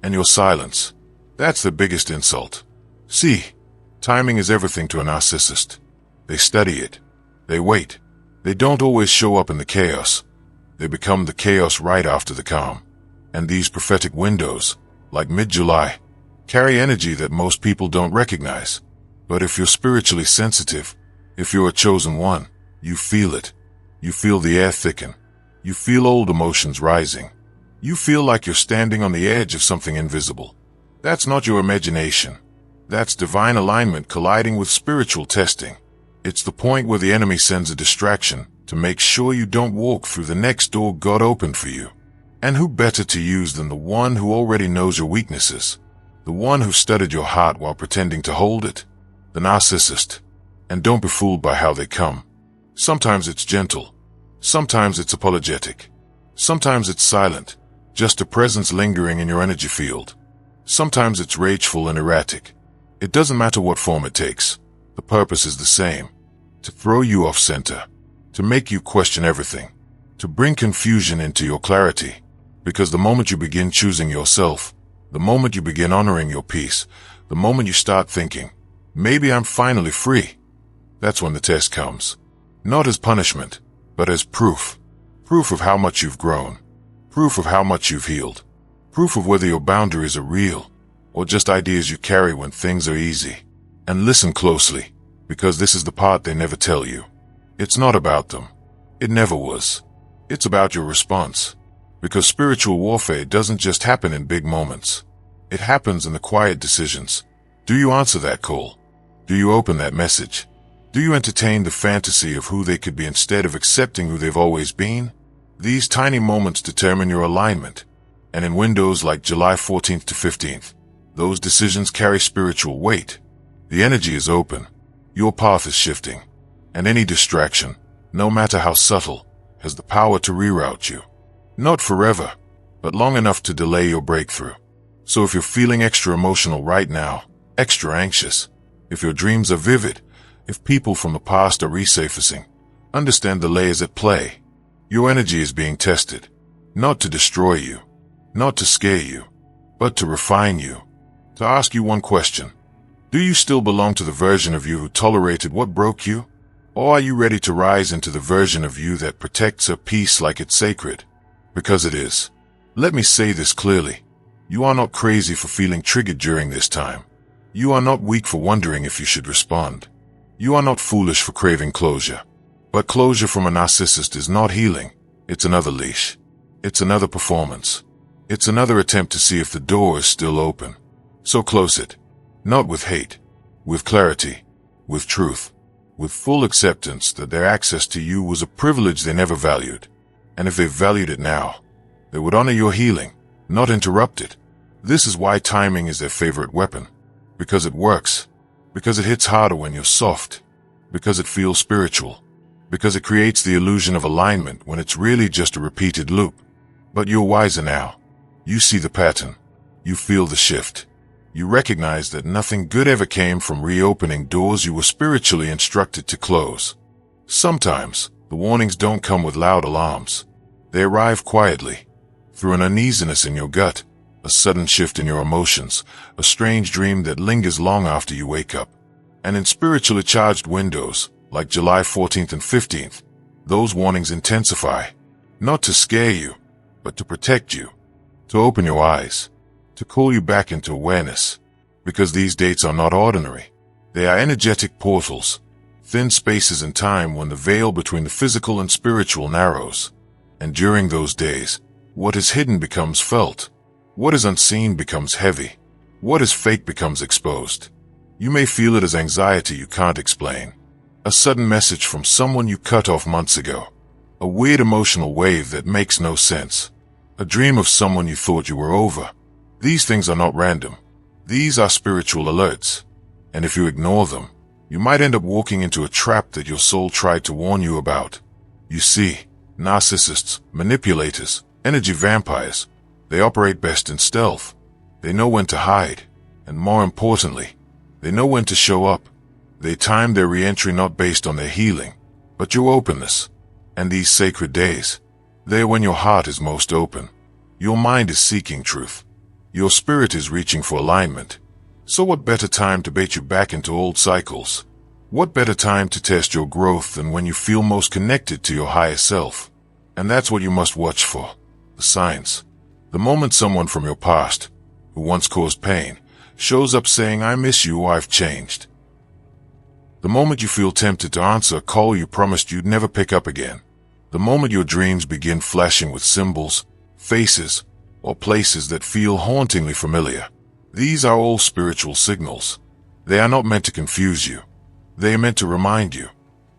And your silence, that's the biggest insult. See, timing is everything to a narcissist. They study it. They wait. They don't always show up in the chaos. They become the chaos right after the calm. And these prophetic windows, like mid-July, carry energy that most people don't recognize. But if you're spiritually sensitive, if you're a chosen one, you feel it. You feel the air thicken. You feel old emotions rising. You feel like you're standing on the edge of something invisible. That's not your imagination. That's divine alignment colliding with spiritual testing. It's the point where the enemy sends a distraction to make sure you don't walk through the next door God opened for you. And who better to use than the one who already knows your weaknesses? The one who studied your heart while pretending to hold it? The narcissist. And don't be fooled by how they come. Sometimes it's gentle. Sometimes it's apologetic. Sometimes it's silent, just a presence lingering in your energy field. Sometimes it's rageful and erratic. It doesn't matter what form it takes. The purpose is the same. To throw you off center. To make you question everything. To bring confusion into your clarity. Because the moment you begin choosing yourself, the moment you begin honoring your peace, The moment you start thinking, maybe I'm finally free, that's when the test comes. Not as punishment, but as proof. Proof of how much you've grown. Proof of how much you've healed. Proof of whether your boundaries are real, or just ideas you carry when things are easy. And listen closely, because this is the part they never tell you. It's not about them. It never was. It's about your response. Because spiritual warfare doesn't just happen in big moments. It happens in the quiet decisions. Do you answer that call? Do you open that message? Do you entertain the fantasy of who they could be instead of accepting who they've always been? These tiny moments determine your alignment. And in windows like July 14th to 15th, those decisions carry spiritual weight. The energy is open. Your path is shifting. And any distraction, no matter how subtle, has the power to reroute you. Not forever, but long enough to delay your breakthrough. So if you're feeling extra emotional right now, extra anxious, if your dreams are vivid, if people from the past are resurfacing, understand the layers at play. Your energy is being tested, not to destroy you, not to scare you, but to refine you. To ask you one question: do you still belong to the version of you who tolerated what broke you? Or are you ready to rise into the version of you that protects her peace like it's sacred? Because it is. Let me say this clearly. You are not crazy for feeling triggered during this time. You are not weak for wondering if you should respond. You are not foolish for craving closure. But closure from a narcissist is not healing. It's another leash. It's another performance. It's another attempt to see if the door is still open. So close it. Not with hate. With clarity. With truth. With full acceptance that their access to you was a privilege they never valued. And if they valued it now, they would honor your healing, not interrupt it. This is why timing is their favorite weapon. Because it works. Because it hits harder when you're soft. Because it feels spiritual. Because it creates the illusion of alignment when it's really just a repeated loop. But you're wiser now. You see the pattern. You feel the shift. You recognize that nothing good ever came from reopening doors you were spiritually instructed to close. Sometimes, the warnings don't come with loud alarms. They arrive quietly, through an uneasiness in your gut, a sudden shift in your emotions, a strange dream that lingers long after you wake up. And in spiritually charged windows, like July 14th and 15th, those warnings intensify, not to scare you, but to protect you, to open your eyes, to call you back into awareness. Because these dates are not ordinary. They are energetic portals, thin spaces in time when the veil between the physical and spiritual narrows. And during those days, what is hidden becomes felt. What is unseen becomes heavy. What is fake becomes exposed. You may feel it as anxiety you can't explain. A sudden message from someone you cut off months ago. A weird emotional wave that makes no sense. A dream of someone you thought you were over. These things are not random. These are spiritual alerts. And if you ignore them, you might end up walking into a trap that your soul tried to warn you about. You see, narcissists, manipulators, energy vampires, they operate best in stealth. They know when to hide. And more importantly, they know when to show up. They time their re-entry not based on their healing, but your openness. And these sacred days, they're when your heart is most open. Your mind is seeking truth. Your spirit is reaching for alignment. So what better time to bait you back into old cycles? What better time to test your growth than when you feel most connected to your higher self? And that's what you must watch for. The signs. The moment someone from your past, who once caused pain, shows up saying, "I miss you," or "I've changed." The moment you feel tempted to answer a call you promised you'd never pick up again. The moment your dreams begin flashing with symbols, faces, or places that feel hauntingly familiar. These are all spiritual signals. They are not meant to confuse you. They are meant to remind you.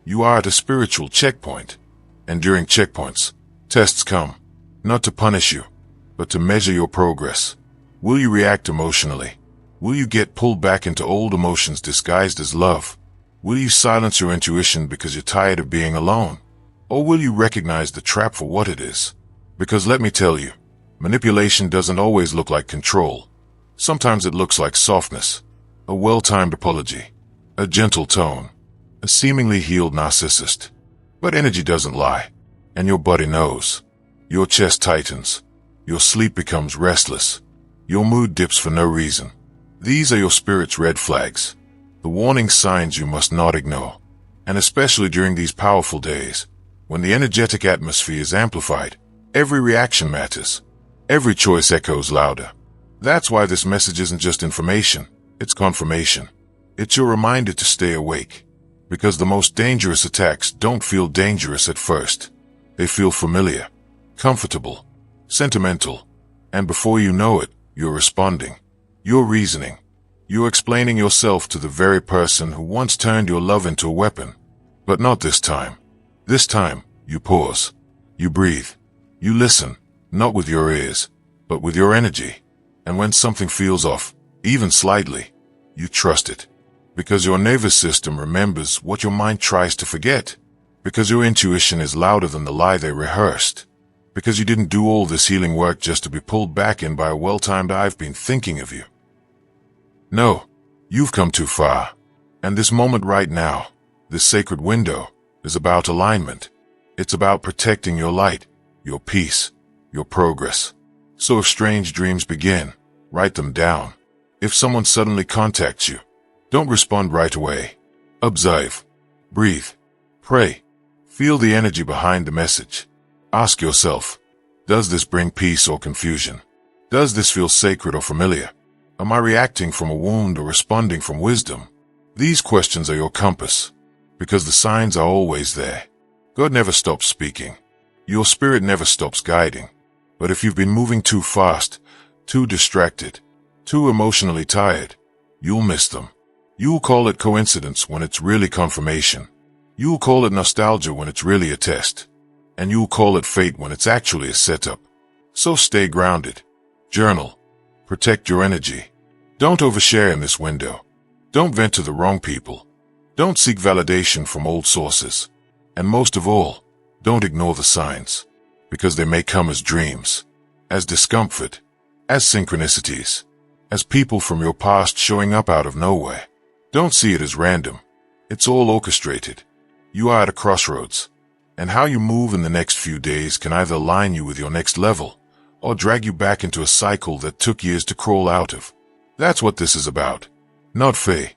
You are at a spiritual checkpoint. And during checkpoints, tests come, not to punish you, but to measure your progress. Will you react emotionally? Will you get pulled back into old emotions disguised as love? Will you silence your intuition because you're tired of being alone? Or will you recognize the trap for what it is? Because let me tell you, manipulation doesn't always look like control. Sometimes it looks like softness, a well-timed apology, a gentle tone, a seemingly healed narcissist. But energy doesn't lie, and your body knows. Your chest tightens, your sleep becomes restless, your mood dips for no reason. These are your spirit's red flags, the warning signs you must not ignore. And especially during these powerful days, when the energetic atmosphere is amplified, every reaction matters. Every choice echoes louder. That's why this message isn't just information, it's confirmation. It's your reminder to stay awake. Because the most dangerous attacks don't feel dangerous at first. They feel familiar, comfortable, sentimental, and before you know it, you're responding. You're reasoning. You're explaining yourself to the very person who once turned your love into a weapon. But not this time. This time, you pause. You breathe. You listen, not with your ears, but with your energy. And when something feels off, even slightly, you trust it. Because your nervous system remembers what your mind tries to forget. Because your intuition is louder than the lie they rehearsed. Because you didn't do all this healing work just to be pulled back in by a well-timed "I've been thinking of you." No, you've come too far. And this moment right now, this sacred window, is about alignment. It's about protecting your light, your peace, your progress. So if strange dreams begin, write them down. If someone suddenly contacts you, don't respond right away. Observe. Breathe. Pray. Feel the energy behind the message. Ask yourself, does this bring peace or confusion? Does this feel sacred or familiar? Am I reacting from a wound or responding from wisdom? These questions are your compass, because the signs are always there. God never stops speaking. Your spirit never stops guiding. But if you've been moving too fast, too distracted, too emotionally tired, you'll miss them. You'll call it coincidence when it's really confirmation. You'll call it nostalgia when it's really a test. And you'll call it fate when it's actually a setup. So stay grounded. Journal. Protect your energy. Don't overshare in this window. Don't vent to the wrong people. Don't seek validation from old sources. And most of all, don't ignore the signs. Because they may come as dreams, as discomfort, as synchronicities, as people from your past showing up out of nowhere. Don't see it as random. It's all orchestrated. You are at a crossroads. And how you move in the next few days can either align you with your next level, or drag you back into a cycle that took years to crawl out of. That's what this is about. Not fear.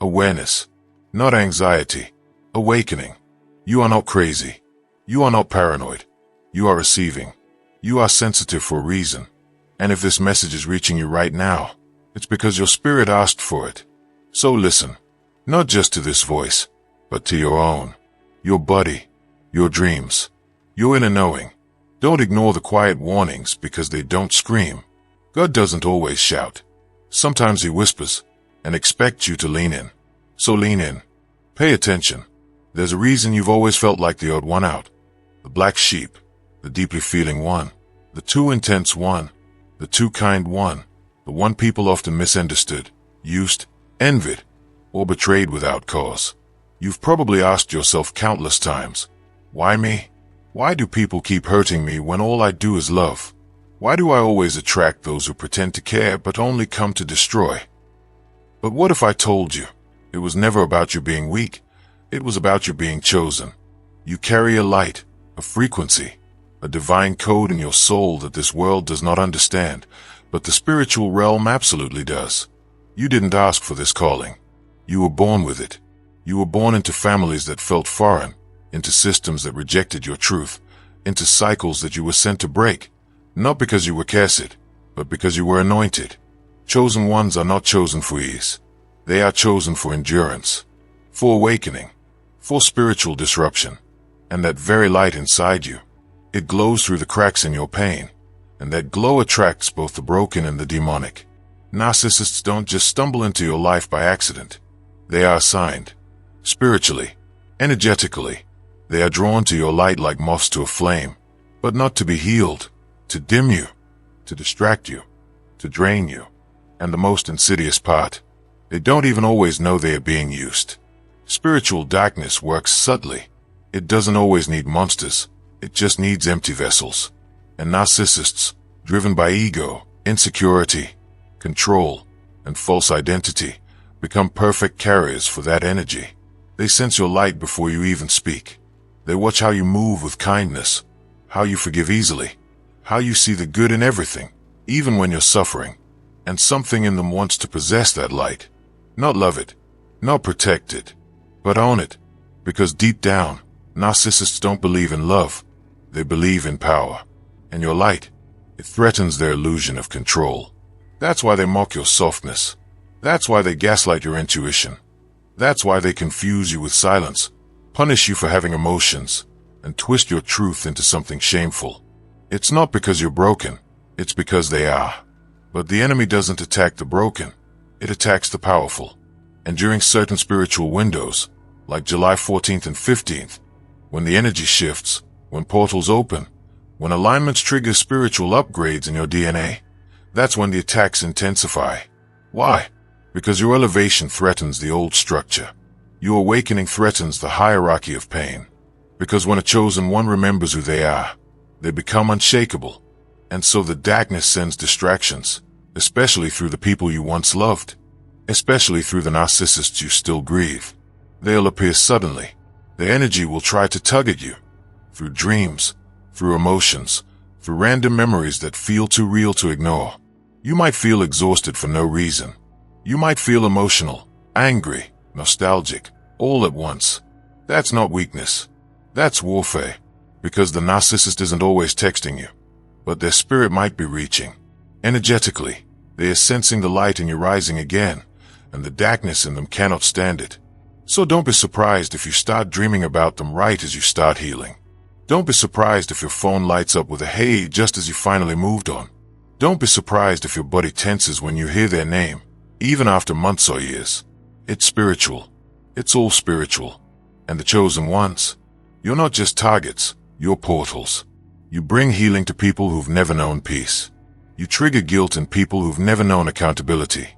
Awareness. Not anxiety. Awakening. You are not crazy. You are not paranoid. You are receiving. You are sensitive for a reason. And if this message is reaching you right now, it's because your spirit asked for it. So listen, not just to this voice, but to your own, your body, your dreams, your inner knowing. Don't ignore the quiet warnings because they don't scream. God doesn't always shout. Sometimes he whispers and expects you to lean in. So lean in. Pay attention. There's a reason you've always felt like the odd one out. The black sheep, the deeply feeling one, the too intense one, the too kind one, the one people often misunderstood, used, envied, or betrayed without cause. You've probably asked yourself countless times, why me? Why do people keep hurting me when all I do is love? Why do I always attract those who pretend to care but only come to destroy? But what if I told you, it was never about you being weak, it was about you being chosen. You carry a light, a frequency, a divine code in your soul that this world does not understand, but the spiritual realm absolutely does. You didn't ask for this calling. You were born with it. You were born into families that felt foreign, into systems that rejected your truth, into cycles that you were sent to break, not because you were cursed, but because you were anointed. Chosen ones are not chosen for ease. They are chosen for endurance, for awakening, for spiritual disruption. And that very light inside you, it glows through the cracks in your pain, and that glow attracts both the broken and the demonic. Narcissists don't just stumble into your life by accident. They are assigned. Spiritually, energetically, they are drawn to your light like moths to a flame, but not to be healed, to dim you, to distract you, to drain you. And the most insidious part, they don't even always know they are being used. Spiritual darkness works subtly. It doesn't always need monsters, it just needs empty vessels. And narcissists, driven by ego, insecurity, control, and false identity, become perfect carriers for that energy. They sense your light before you even speak. They watch how you move with kindness, how you forgive easily, how you see the good in everything, even when you're suffering. And something in them wants to possess that light. Not love it, not protect it, but own it. Because deep down, narcissists don't believe in love. They believe in power. And your light, it threatens their illusion of control. That's why they mock your softness. That's why they gaslight your intuition. That's why they confuse you with silence, punish you for having emotions, and twist your truth into something shameful. It's not because you're broken, it's because they are. But the enemy doesn't attack the broken, it attacks the powerful. And during certain spiritual windows, like July 14th and 15th, when the energy shifts, when portals open, when alignments trigger spiritual upgrades in your DNA, that's when the attacks intensify. Why? Because your elevation threatens the old structure. Your awakening threatens the hierarchy of pain. Because when a chosen one remembers who they are, they become unshakable. And so the darkness sends distractions, especially through the people you once loved, especially through the narcissists you still grieve. They'll appear suddenly. Their energy will try to tug at you, through dreams, through emotions, through random memories that feel too real to ignore. You might feel exhausted for no reason. You might feel emotional, angry, nostalgic, all at once. That's not weakness. That's warfare. Because the narcissist isn't always texting you, but their spirit might be reaching. Energetically, they are sensing the light in you rising again, and the darkness in them cannot stand it. So don't be surprised if you start dreaming about them right as you start healing. Don't be surprised if your phone lights up with a hey just as you finally moved on. Don't be surprised if your body tenses when you hear their name, even after months or years. It's spiritual. It's all spiritual. And the chosen ones, you're not just targets, you're portals. You bring healing to people who've never known peace. You trigger guilt in people who've never known accountability.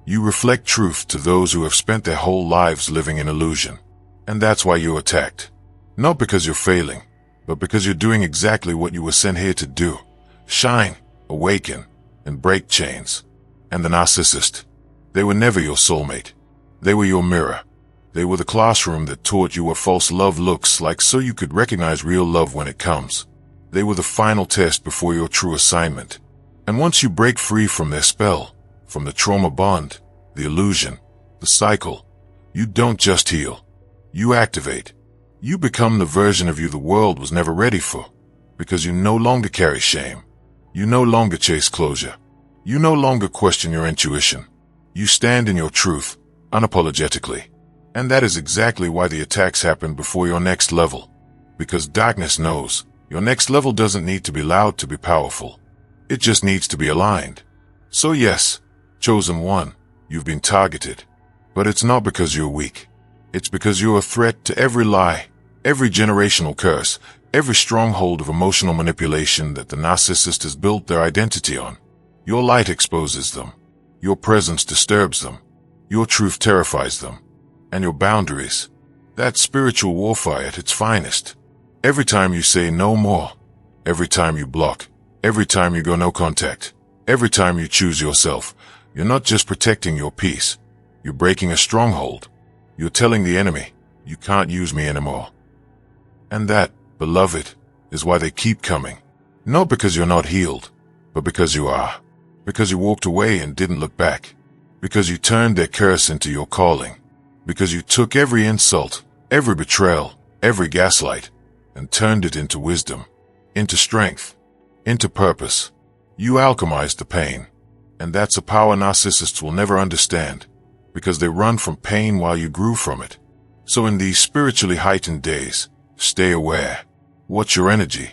You reflect truth to those who have spent their whole lives living in illusion. And that's why you're attacked. Not because you're failing, but because you're doing exactly what you were sent here to do. Shine, awaken, and break chains. And the narcissist, they were never your soulmate. They were your mirror. They were the classroom that taught you what false love looks like so you could recognize real love when it comes. They were the final test before your true assignment. And once you break free from their spell, from the trauma bond, the illusion, the cycle, you don't just heal. You activate. You become the version of you the world was never ready for, because you no longer carry shame. You no longer chase closure. You no longer question your intuition. You stand in your truth, unapologetically. And that is exactly why the attacks happen before your next level. Because darkness knows your next level doesn't need to be loud to be powerful. It just needs to be aligned. So yes, chosen one, you've been targeted. But it's not because you're weak. It's because you're a threat to every lie, every generational curse, every stronghold of emotional manipulation that the narcissist has built their identity on. Your light exposes them. Your presence disturbs them. Your truth terrifies them. And your boundaries, that's spiritual warfare at its finest. Every time you say no more, every time you block, every time you go no contact, every time you choose yourself, you're not just protecting your peace. You're breaking a stronghold. You're telling the enemy, you can't use me anymore. And that, beloved, is why they keep coming. Not because you're not healed, but because you are. Because you walked away and didn't look back. Because you turned their curse into your calling. Because you took every insult, every betrayal, every gaslight, and turned it into wisdom, into strength, into purpose. You alchemized the pain. And that's a power narcissists will never understand, because they run from pain while you grew from it. So in these spiritually heightened days, stay aware. Watch your energy.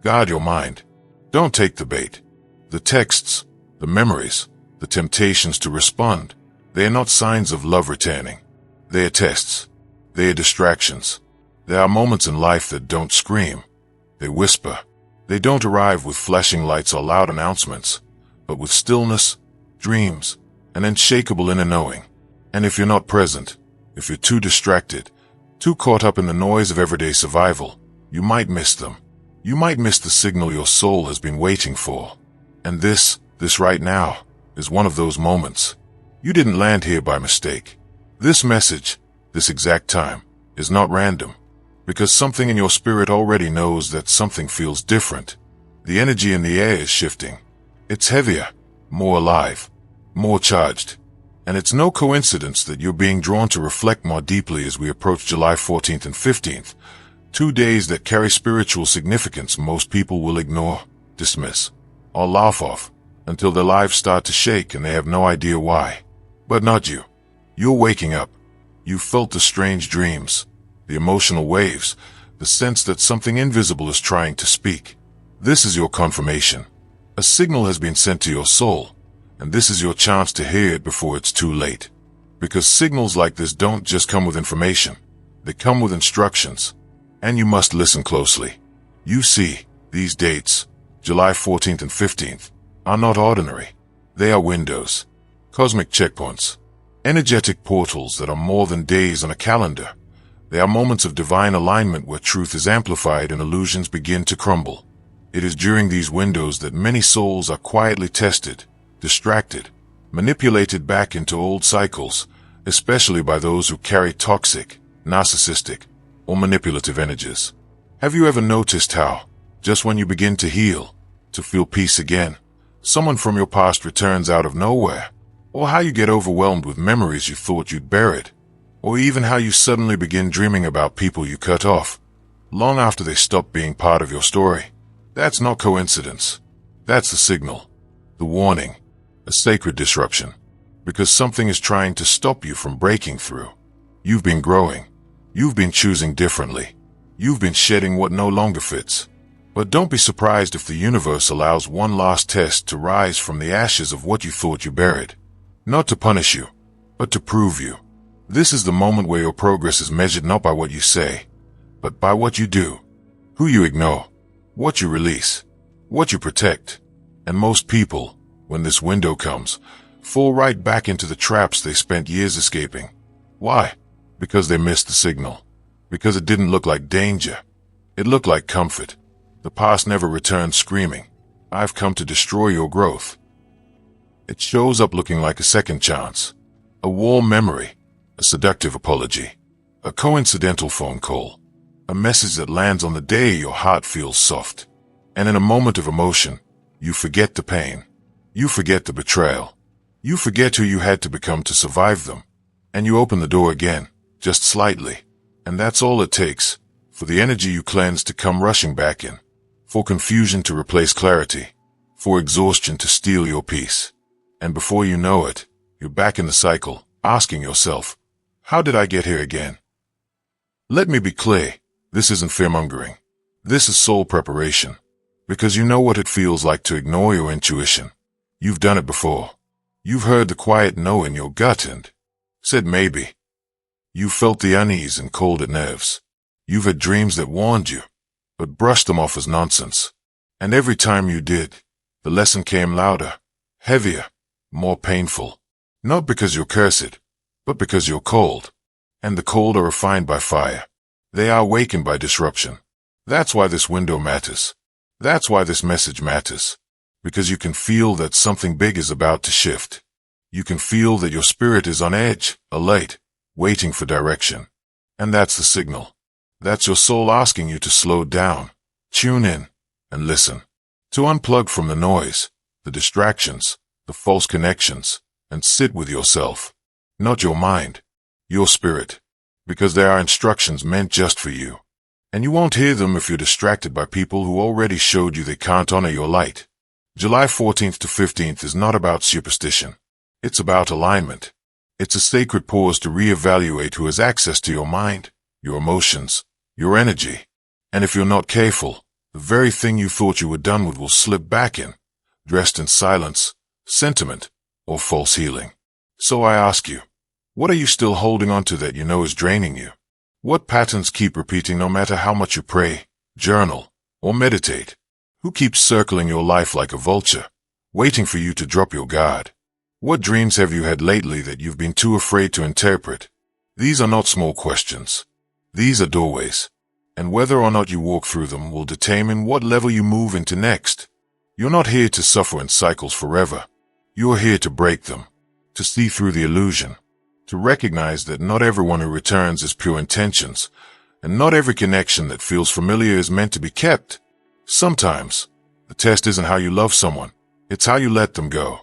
Guard your mind. Don't take the bait. The texts, the memories, the temptations to respond, they are not signs of love returning. They are tests. They are distractions. There are moments in life that don't scream. They whisper. They don't arrive with flashing lights or loud announcements, but with stillness, dreams, an unshakable inner knowing. And if you're not present, if you're too distracted, too caught up in the noise of everyday survival, you might miss them. You might miss the signal your soul has been waiting for. And this right now, is one of those moments. You didn't land here by mistake. This message, this exact time, is not random. Because something in your spirit already knows that something feels different. The energy in the air is shifting. It's heavier, more alive. more charged. And it's no coincidence that you're being drawn to reflect more deeply as we approach July 14th and 15th, 2 days that carry spiritual significance most people will ignore, dismiss, or laugh off until their lives start to shake and they have no idea why. But not you. You're waking up. You've felt the strange dreams, the emotional waves, the sense that something invisible is trying to speak. This is your confirmation. A signal has been sent to your soul, and this is your chance to hear it before it's too late. Because signals like this don't just come with information. They come with instructions. And you must listen closely. You see, these dates, July 14th and 15th, are not ordinary. They are windows, cosmic checkpoints, energetic portals that are more than days on a calendar. They are moments of divine alignment where truth is amplified and illusions begin to crumble. It is during these windows that many souls are quietly tested, distracted, manipulated back into old cycles, especially by those who carry toxic, narcissistic, or manipulative energies. Have you ever noticed how, just when you begin to heal, to feel peace again, someone from your past returns out of nowhere? Or how you get overwhelmed with memories you thought you'd buried? Or even how you suddenly begin dreaming about people you cut off, long after they stopped being part of your story? That's not coincidence. That's the signal, the warning, a sacred disruption, because something is trying to stop you from breaking through. You've been growing. You've been choosing differently. You've been shedding what no longer fits. But don't be surprised if the universe allows one last test to rise from the ashes of what you thought you buried. Not to punish you, but to prove you. This is the moment where your progress is measured not by what you say, but by what you do, who you ignore, what you release, what you protect. And most people, when this window comes, fall right back into the traps they spent years escaping. Why? Because they missed the signal. Because it didn't look like danger. It looked like comfort. The past never returned screaming, "I've come to destroy your growth." It shows up looking like a second chance, a warm memory, a seductive apology, a coincidental phone call, a message that lands on the day your heart feels soft. And in a moment of emotion, you forget the pain. You forget the betrayal. You forget who you had to become to survive them. And you open the door again. Just slightly. And that's all it takes, for the energy you cleansed to come rushing back in, for confusion to replace clarity, for exhaustion to steal your peace. And before you know it, you're back in the cycle, asking yourself, how did I get here again? Let me be clear, this isn't fearmongering. This is soul preparation, because you know what it feels like to ignore your intuition. You've done it before. You've heard the quiet no in your gut and said maybe. You felt the unease and cold at nerves. You've had dreams that warned you, but brushed them off as nonsense. And every time you did, the lesson came louder, heavier, more painful. Not because you're cursed, but because you're cold. And the cold are refined by fire. They are awakened by disruption. That's why this window matters. That's why this message matters. Because you can feel that something big is about to shift. You can feel that your spirit is on edge, alert, waiting for direction. And that's the signal. That's your soul asking you to slow down, tune in, and listen. To unplug from the noise, the distractions, the false connections, and sit with yourself. Not your mind, your spirit. Because there are instructions meant just for you. And you won't hear them if you're distracted by people who already showed you they can't honor your light. July 14th to 15th is not about superstition. It's about alignment. It's a sacred pause to reevaluate who has access to your mind, your emotions, your energy. And if you're not careful, the very thing you thought you were done with will slip back in, dressed in silence, sentiment, or false healing. So I ask you, what are you still holding on to that you know is draining you? What patterns keep repeating no matter how much you pray, journal, or meditate? Who keeps circling your life like a vulture, waiting for you to drop your guard? What dreams have you had lately that you've been too afraid to interpret? These are not small questions. These are doorways. And whether or not you walk through them will determine what level you move into next. You're not here to suffer in cycles forever. You're here to break them, to see through the illusion, to recognize that not everyone who returns is pure intentions, and not every connection that feels familiar is meant to be kept. Sometimes, the test isn't how you love someone, it's how you let them go.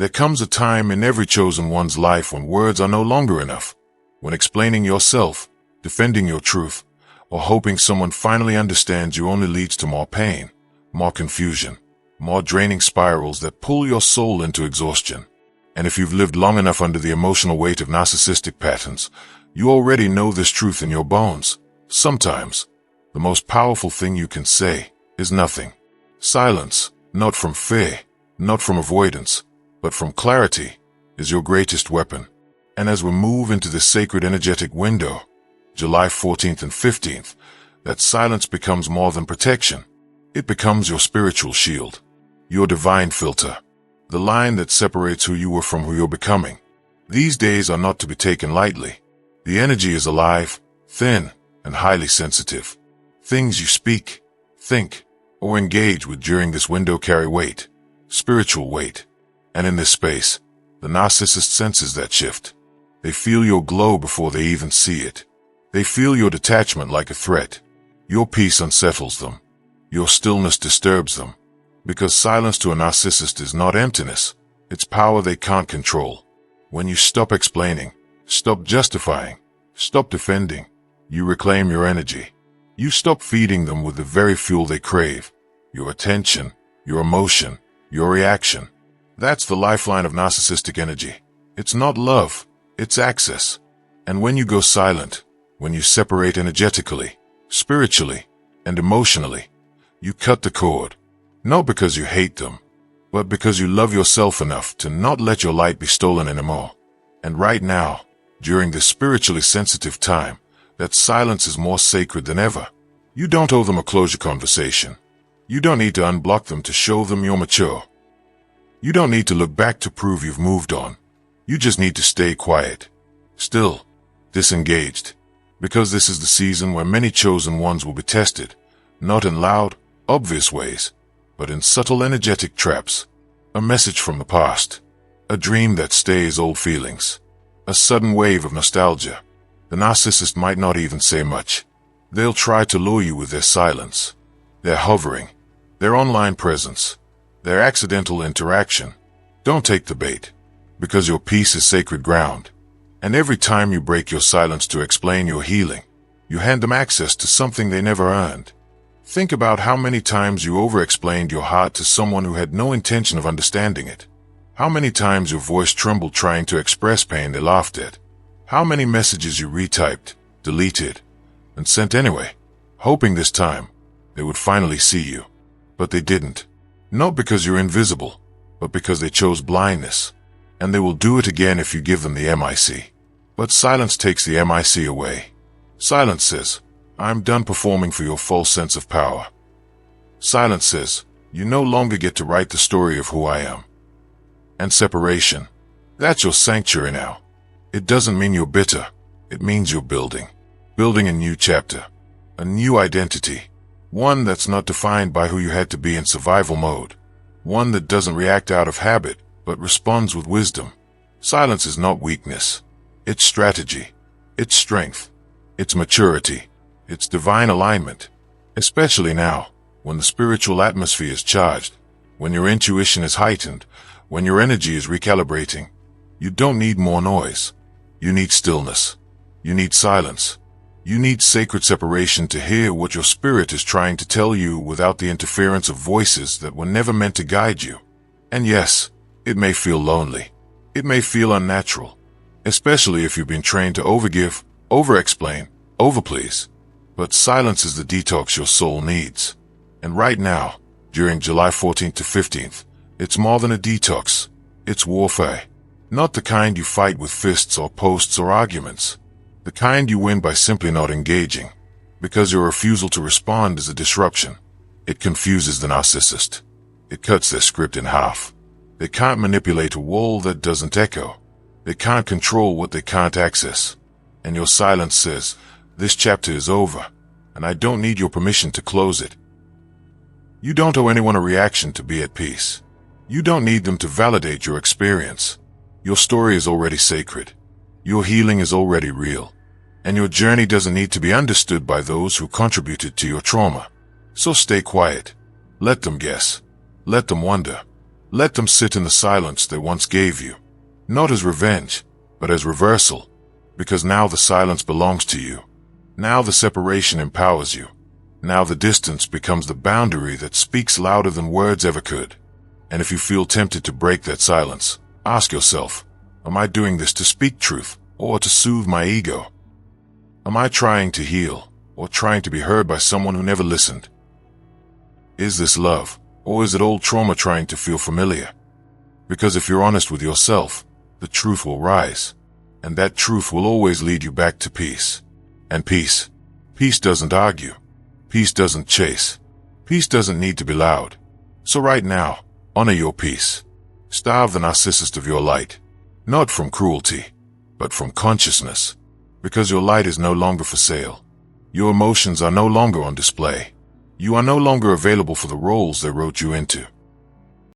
There comes a time in every chosen one's life when words are no longer enough, when explaining yourself, defending your truth, or hoping someone finally understands you only leads to more pain, more confusion, more draining spirals that pull your soul into exhaustion. And if you've lived long enough under the emotional weight of narcissistic patterns, you already know this truth in your bones. Sometimes, the most powerful thing you can say is nothing. Silence, not from fear, not from avoidance, but from clarity, is your greatest weapon. And as we move into this sacred energetic window, July 14th and 15th, that silence becomes more than protection. It becomes your spiritual shield, your divine filter, the line that separates who you were from who you're becoming. These days are not to be taken lightly. The energy is alive, thin, and highly sensitive. Things you speak, think, or engage with during this window carry weight, spiritual weight. And in this space, the narcissist senses that shift. They feel your glow before they even see it. They feel your detachment like a threat. Your peace unsettles them. Your stillness disturbs them. Because silence to a narcissist is not emptiness, it's power they can't control. When you stop explaining, stop justifying, stop defending, you reclaim your energy. You stop feeding them with the very fuel they crave, your attention, your emotion, your reaction. That's the lifeline of narcissistic energy. It's not love, it's access. And when you go silent, when you separate energetically, spiritually, and emotionally, you cut the cord. Not because you hate them, but because you love yourself enough to not let your light be stolen anymore. And right now, during this spiritually sensitive time, that silence is more sacred than ever. You don't owe them a closure conversation. You don't need to unblock them to show them you're mature. You don't need to look back to prove you've moved on. You just need to stay quiet, still, disengaged, because this is the season where many chosen ones will be tested, not in loud, obvious ways, but in subtle energetic traps. A message from the past, a dream that stays old feelings, a sudden wave of nostalgia. The narcissist might not even say much. They'll try to lure you with their silence, their hovering, their online presence, their accidental interaction. Don't take the bait, because your peace is sacred ground. And every time you break your silence to explain your healing, you hand them access to something they never earned. Think about how many times you over-explained your heart to someone who had no intention of understanding it. How many times your voice trembled trying to express pain they laughed at. How many messages you retyped, deleted, and sent anyway, hoping this time they would finally see you. But they didn't. Not because you're invisible, but because they chose blindness. And they will do it again if you give them the MIC. But silence takes the MIC away. Silence says, I'm done performing for your false sense of power. Silence says, you no longer get to write the story of who I am. And separation, that's your sanctuary now. It doesn't mean you're bitter. It means you're building. Building a new chapter. A new identity. One that's not defined by who you had to be in survival mode. One that doesn't react out of habit, but responds with wisdom. Silence is not weakness. It's strategy. It's strength. It's maturity. It's divine alignment. Especially now, when the spiritual atmosphere is charged, when your intuition is heightened, when your energy is recalibrating. You don't need more noise. You need stillness. You need silence. You need sacred separation to hear what your spirit is trying to tell you without the interference of voices that were never meant to guide you. And yes, it may feel lonely. It may feel unnatural, especially if you've been trained to overgive, over-explain, over-please. But silence is the detox your soul needs. And right now, during July 14th to 15th, it's more than a detox. It's warfare. Not the kind you fight with fists or posts or arguments. The kind you win by simply not engaging. Because your refusal to respond is a disruption. It confuses the narcissist. It cuts their script in half. They can't manipulate a wall that doesn't echo. They can't control what they can't access. And your silence says, this chapter is over, and I don't need your permission to close it. You don't owe anyone a reaction to be at peace. You don't need them to validate your experience. Your story is already sacred. Your healing is already real. And your journey doesn't need to be understood by those who contributed to your trauma. So stay quiet. Let them guess. Let them wonder. Let them sit in the silence they once gave you, not as revenge, but as reversal, because now the silence belongs to you. Now the separation empowers you. Now the distance becomes the boundary that speaks louder than words ever could. And if you feel tempted to break that silence, ask yourself, am I doing this to speak truth or to soothe my ego? Am I trying to heal or trying to be heard by someone who never listened? Is this love, or is it old trauma trying to feel familiar? Because if you're honest with yourself, the truth will rise, and that truth will always lead you back to peace. And peace doesn't argue. Peace doesn't chase. Peace doesn't need to be loud. So right now, honor your peace. Starve the narcissist of your light, not from cruelty, but from consciousness, because your light is no longer for sale. Your emotions are no longer on display. You are no longer available for the roles they wrote you into.